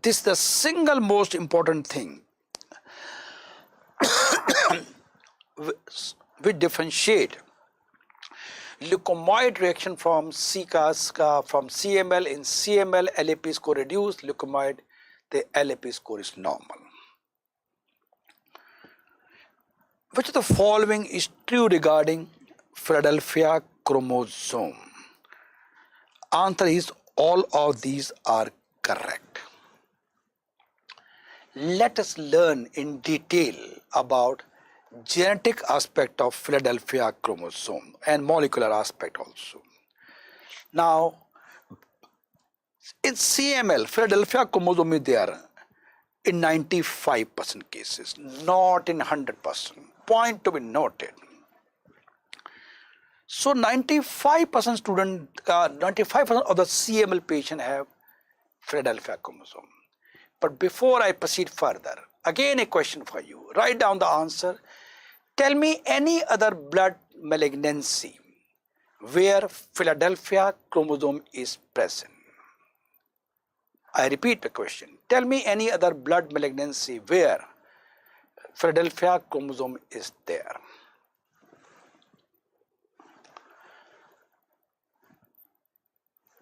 this is the single most important thing. We differentiate leukomoid reaction from from CML. In CML, LAP score reduced. Leukomoid, the LAP score is normal. Which of the following is true regarding Philadelphia chromosome? Answer is all of these are correct. Let us learn in detail about genetic aspect of Philadelphia chromosome and molecular aspect also. Now, in CML, Philadelphia chromosome is there in 95% cases, not in 100%. Point to be noted. So 95% student, 95% of the CML patient have Philadelphia chromosome. But before I proceed further, again a question for you. Write down the answer. Tell me any other blood malignancy where Philadelphia chromosome is present. I repeat the question. Tell me any other blood malignancy where Philadelphia chromosome is there.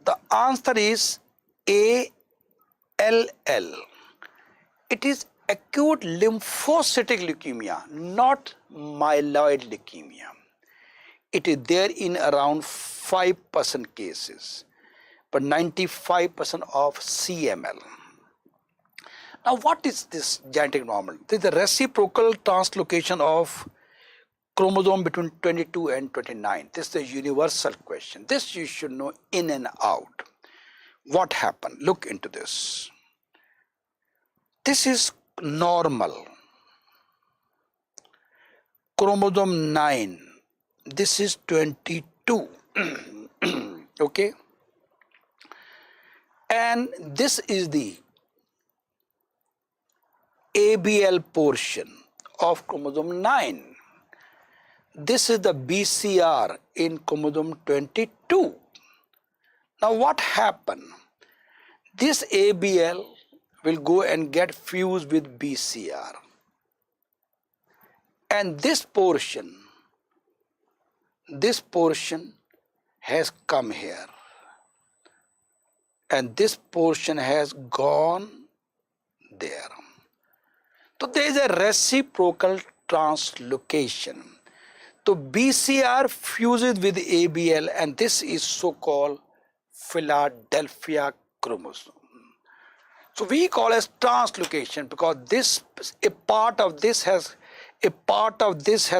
The answer is ALL. It is acute lymphocytic leukemia, not myeloid leukemia. It is there in around 5% cases, but 95% of CML. Now, what is this genetic normal? This is the reciprocal translocation of chromosome between 22 and 29. This is a universal question. This you should know in and out. What happened? Look into this. This is normal. Chromosome 9. This is 22. Okay. And this is the ABL portion of chromosome 9. This is the BCR in chromosome 22. Now what happened? This ABL will go and get fused with BCR. And this portion has come here. And this portion has gone there. So there is a reciprocal translocation. So BCR fuses with ABL, and this is so-called Philadelphia chromosome. So we call as translocation because a part of this has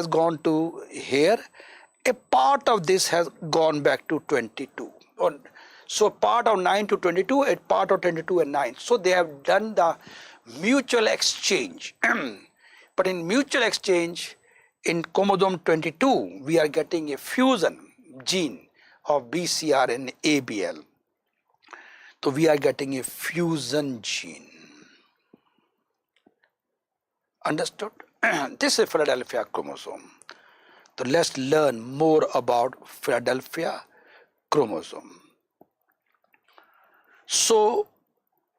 gone to here, a part of this has gone back to 22. So part of 9 to 22, a part of 22 and 9. So they have done the mutual exchange. But in mutual exchange, in chromosome 22, we are getting a fusion gene of BCR and ABL. So we are getting a fusion gene. Understood? This is Philadelphia chromosome. So let's learn more about Philadelphia chromosome. So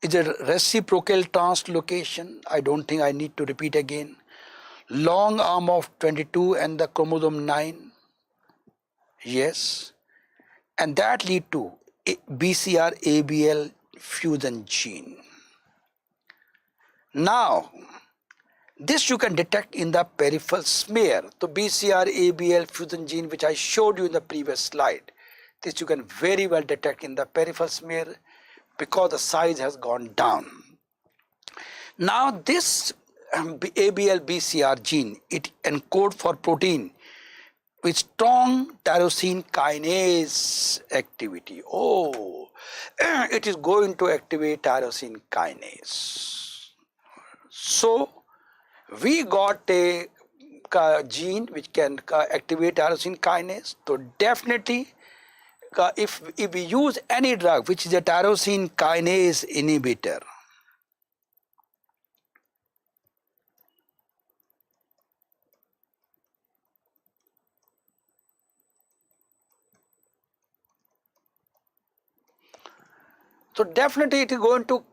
is it reciprocal translocation? I don't think I need to repeat again. Long arm of 22 and the chromosome 9. Yes. And that lead to BCR ABL fusion gene. Now, this you can detect in the peripheral smear. The BCR ABL fusion gene which I showed you in the previous slide. This you can very well detect in the peripheral smear because the size has gone down. Now this ABL-BCR gene, it encodes for protein with strong tyrosine kinase activity. Oh, it is going to activate tyrosine kinase. So, we got a gene which can activate tyrosine kinase. So, definitely, if we use any drug which is a tyrosine kinase inhibitor, so definitely it is going to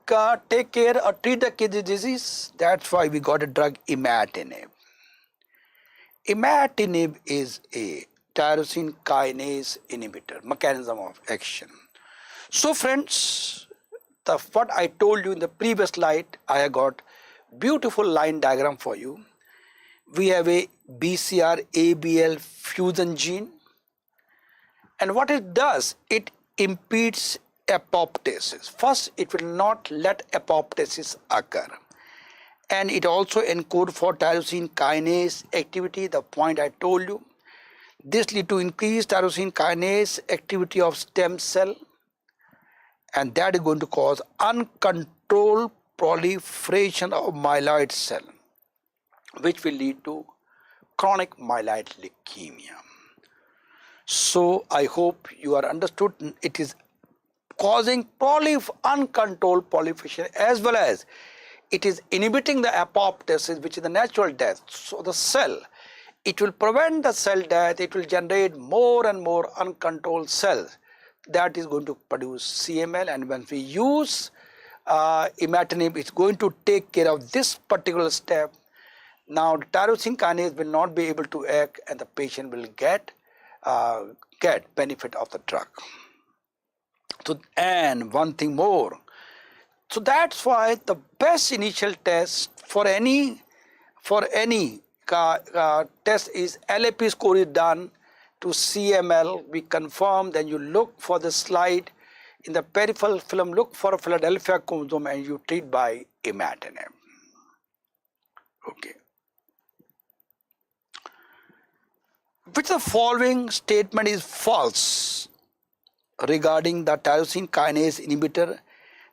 take care or treat the kidney disease. That's why we got a drug imatinib. Imatinib is a tyrosine kinase inhibitor, mechanism of action. So friends, what I told you in the previous slide, I have got beautiful line diagram for you. We have a BCR-ABL fusion gene, and what it does, it impedes apoptosis. First, it will not let apoptosis occur, and it also encodes for tyrosine kinase activity, the point I told you. This leads to increased tyrosine kinase activity of stem cell, and that is going to cause uncontrolled proliferation of myeloid cell, which will lead to chronic myeloid leukemia. So I hope you are understood. It is causing uncontrolled proliferation, as well as it is inhibiting the apoptosis, which is the natural death. So the cell, it will prevent the cell death, it will generate more and more uncontrolled cells. That is going to produce CML, and when we use imatinib, it's going to take care of this particular step. Now the tyrosine kinase will not be able to act, and the patient will get benefit of the drug. So, and one thing more, so that's why the best initial test for any test is LAP score is done to CML. We confirm, then you look for the slide in the peripheral film, look for a Philadelphia chromosome, and you treat by imatinib. Okay. Which the following statement is false regarding the tyrosine kinase inhibitor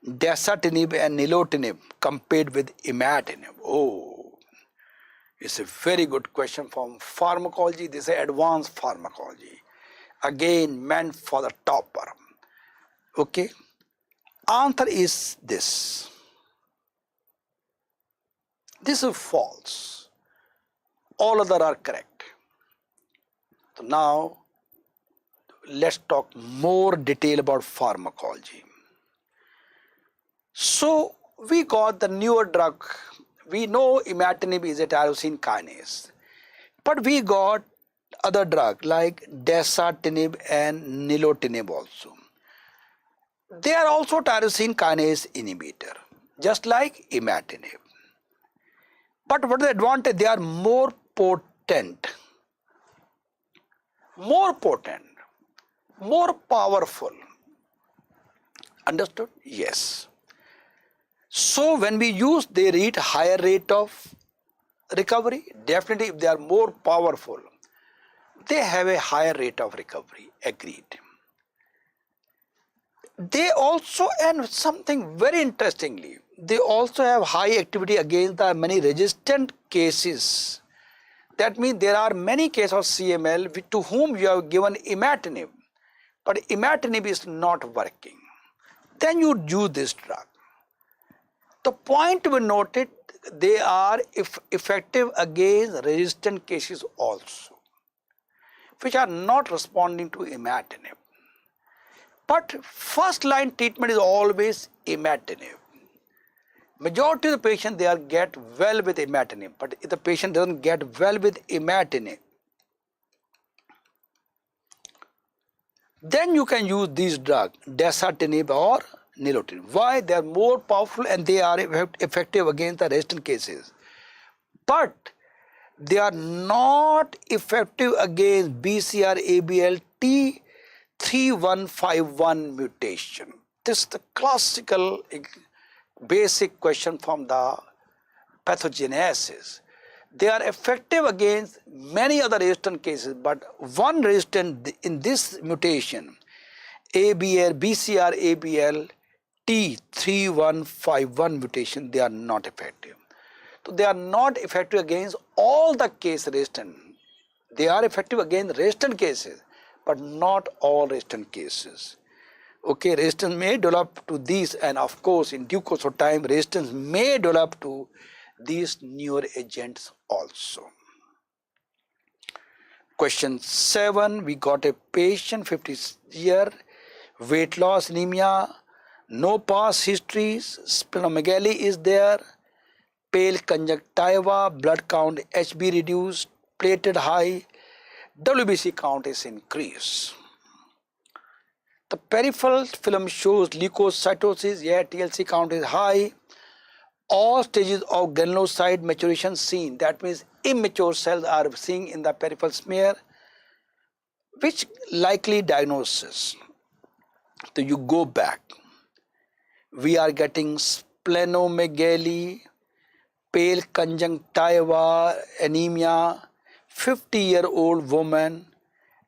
dasatinib and nilotinib compared with imatinib? Oh, it's a very good question from pharmacology. This is advanced pharmacology, again meant for the topper. Okay, answer is this. This is false. All other are correct. So now let's talk more detail about pharmacology. So we got the newer drug. We know imatinib is a tyrosine kinase, but we got other drug like dasatinib and nilotinib also. They are also tyrosine kinase inhibitor, just like imatinib. But what is the advantage? They are more potent, more powerful. Understood? Yes. So when we use, they reach higher rate of recovery. Definitely, if they are more powerful, they have a higher rate of recovery. Agreed. They also, and something very interestingly, they also have high activity against the many resistant cases. That means there are many cases of CML to whom you have given imatinib, but imatinib is not working. Then you use this drug. The point to be noted, they are effective against resistant cases also, which are not responding to imatinib. But first line treatment is always imatinib. Majority of the patients, they are get well with imatinib, but if the patient doesn't get well with imatinib, then you can use these drugs, dasatinib or nilotinib. Why? They are more powerful and they are effective against the resistant cases. But they are not effective against BCR-ABL T3151 mutation. This is the classical basic question from the pathogenesis. They are effective against many other resistant cases, but one resistant in this mutation, ABL, BCR, ABL, T3151 mutation, they are not effective. So they are not effective against all the case resistant. They are effective against resistant cases, but not all resistant cases. Okay, resistance may develop to these, and of course in due course of time resistance may develop to these newer agents also. Question 7, we got a patient 50 year, weight loss, anemia, no past histories, splenomegaly is there, pale conjunctiva, blood count HB reduced, platelet high, WBC count is increased. The peripheral film shows leukocytosis, yeah, TLC count is high. All stages of granulocyte maturation seen, that means immature cells are seen in the peripheral smear, which likely diagnosis. So you go back, we are getting splenomegaly, pale conjunctiva, anemia, 50-year-old woman,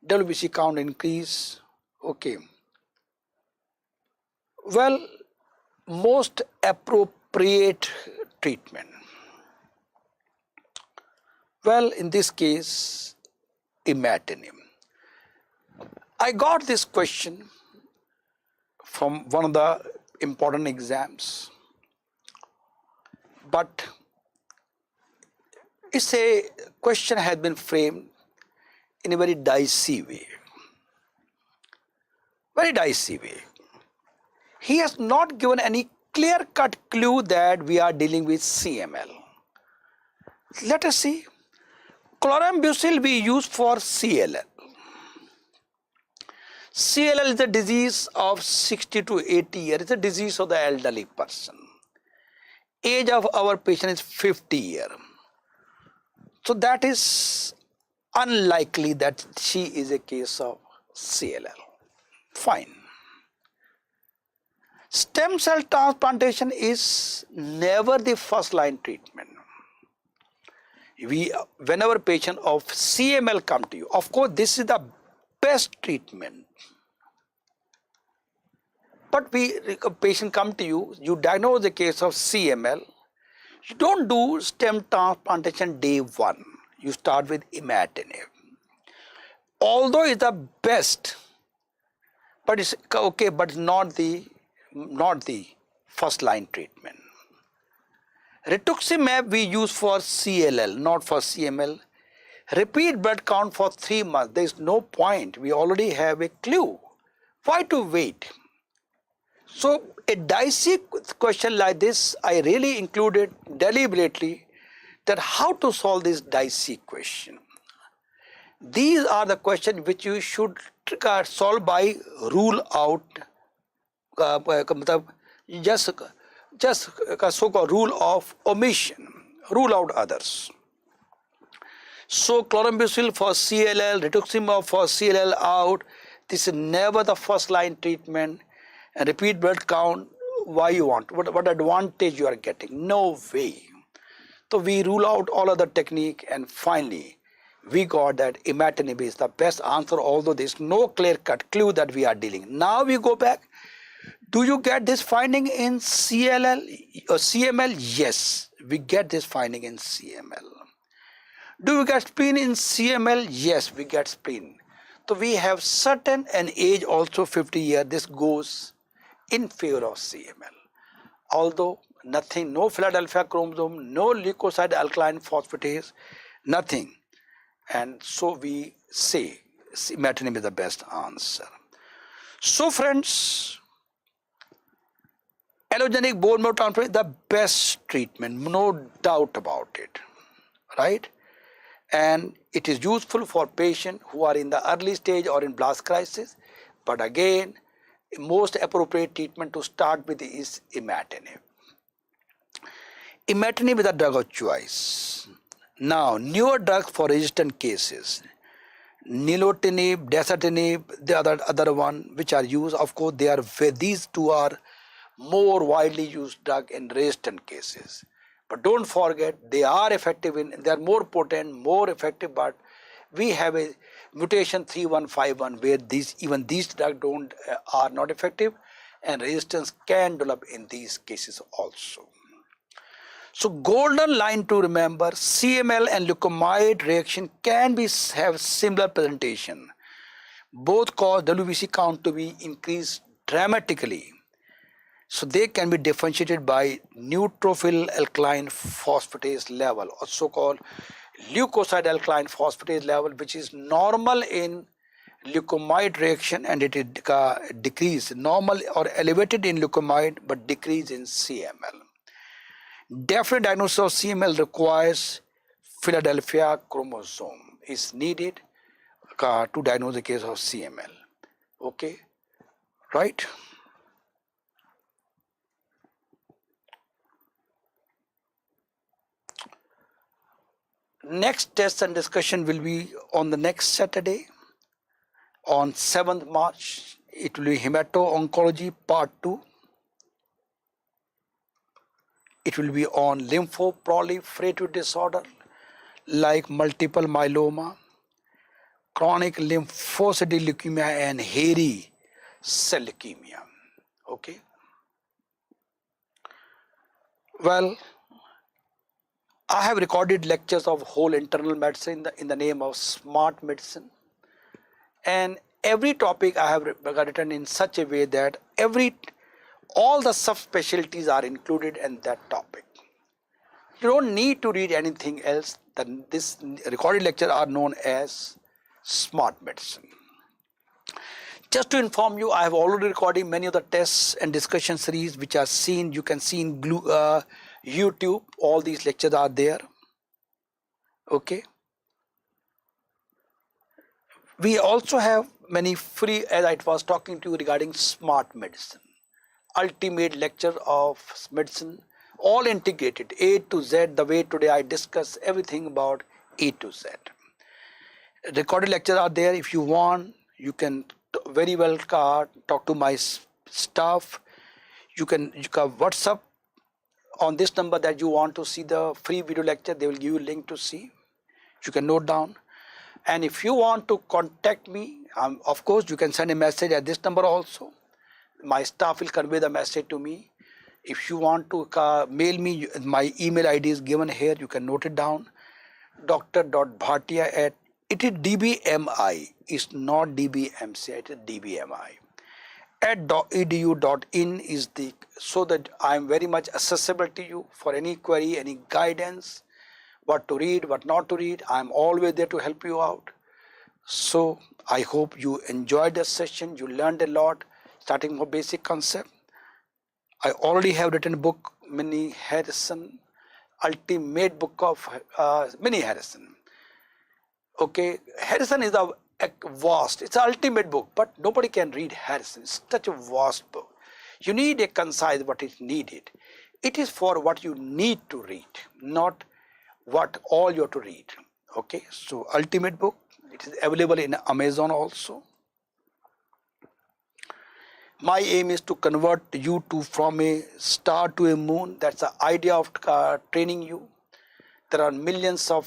WBC count increase, okay. Well, most appropriate treatment. Well, in this case, imatinib. I got this question from one of the important exams, but it's a question has been framed in a very dicey way. Very dicey way. He has not given any clear-cut clue that we are dealing with CML. Let us see. Chlorambucil we use for CLL. CLL is a disease of 60 to 80 years. It's a disease of the elderly person. Age of our patient is 50 years. So that is unlikely that she is a case of CLL. Fine. Stem cell transplantation is never the first line treatment. Whenever patient of CML come to you, of course this is the best treatment. But a patient come to you, you diagnose the case of CML, you don't do stem transplantation day one. You start with imatinib. Although it's the best, but it's okay, but not the first line treatment. Rituximab we use for CLL, not for CML. Repeat blood count for 3 months. There is no point. We already have a clue. Why to wait? So a dicey question like this, I really included deliberately that how to solve this dicey question. These are the questions which you should solve by rule out, just so-called rule of omission, rule out others. So chlorambucil for CLL, rituximab for CLL out. This is never the first line treatment. And repeat blood count, why you want? What advantage you are getting? No way. So we rule out all other technique, and finally we got that imatinib is the best answer, although there is no clear-cut clue that we are dealing. Now we go back. Do you get this finding in CLL or CML? Yes, we get this finding in CML. Do we get spleen in CML? Yes, we get spleen. So we have certain an age also 50 years. This goes in favor of CML. Although nothing, no Philadelphia chromosome, no leukocyte alkaline phosphatase, nothing. And so we say imatinib is the best answer. So friends, allogeneic bone marrow transplant is the best treatment, no doubt about it, right? And it is useful for patients who are in the early stage or in blast crisis. But again, most appropriate treatment to start with is imatinib. Imatinib is a drug of choice. Now, newer drugs for resistant cases, nilotinib, dasatinib, the other one which are used, of course, these two are more widely used drug in resistant cases. But don't forget, they are effective they are more potent, more effective, but we have a mutation 3151 where even these drugs are not effective, and resistance can develop in these cases also. So golden line to remember, CML and leukemide reaction can have similar presentation. Both cause WBC count to be increased dramatically. So they can be differentiated by neutrophil alkaline phosphatase level, also called leukocyte alkaline phosphatase level, which is normal in leukemide reaction, and it is decreased, normal or elevated in leukemide but decreased in CML. Definite diagnosis of CML requires Philadelphia chromosome is needed to diagnose the case of CML. Okay, right? Next test and discussion will be on the next Saturday, on 7th March. It will be Hemato-oncology part 2. It will be on lymphoproliferative disorder like multiple myeloma, chronic lymphocytic leukemia, and hairy cell leukemia. Okay. Well, I have recorded lectures of whole internal medicine in the name of smart medicine, and every topic I have written in such a way that all the subspecialties are included in that topic. You don't need to read anything else. This recorded lecture are known as smart medicine. Just to inform you, I have already recorded many of the tests and discussion series which are seen. You can see in YouTube. All these lectures are there. Okay. We also have many free, as I was talking to you regarding smart medicine, ultimate lecture of medicine, all integrated A to Z, the way today I discuss everything about A to Z. Recorded lectures are there. If you want, you can very well talk to my staff. You can WhatsApp on this number that you want to see the free video lecture. They will give you a link to see. You can note down. And if you want to contact me, of course, you can send a message at this number also. My staff will convey the message to me. If you want to mail me, my email ID is given here. You can note it down. Dr.Bhatia it is DBMI. It's not DBMC. It is DBMI. @edu.in is so that I am very much accessible to you for any query, any guidance, what to read, what not to read. I am always there to help you out. So I hope you enjoyed this session. You learned a lot, starting from basic concept. I already have written a book, Minnie Harrison, ultimate book of Minnie Harrison. Okay, Harrison is it's an ultimate book, but nobody can read Harrison. It's such a vast book. You need a concise what is needed. It is for what you need to read, not what all you have to read. Okay, so ultimate book. It is available in Amazon also. My aim is to convert you from a star to a moon. That's the idea of training you. There are millions of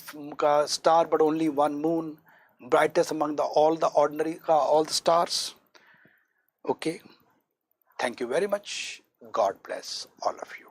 stars, but only one moon, brightest among all the stars. Okay. Thank you very much. God bless all of you.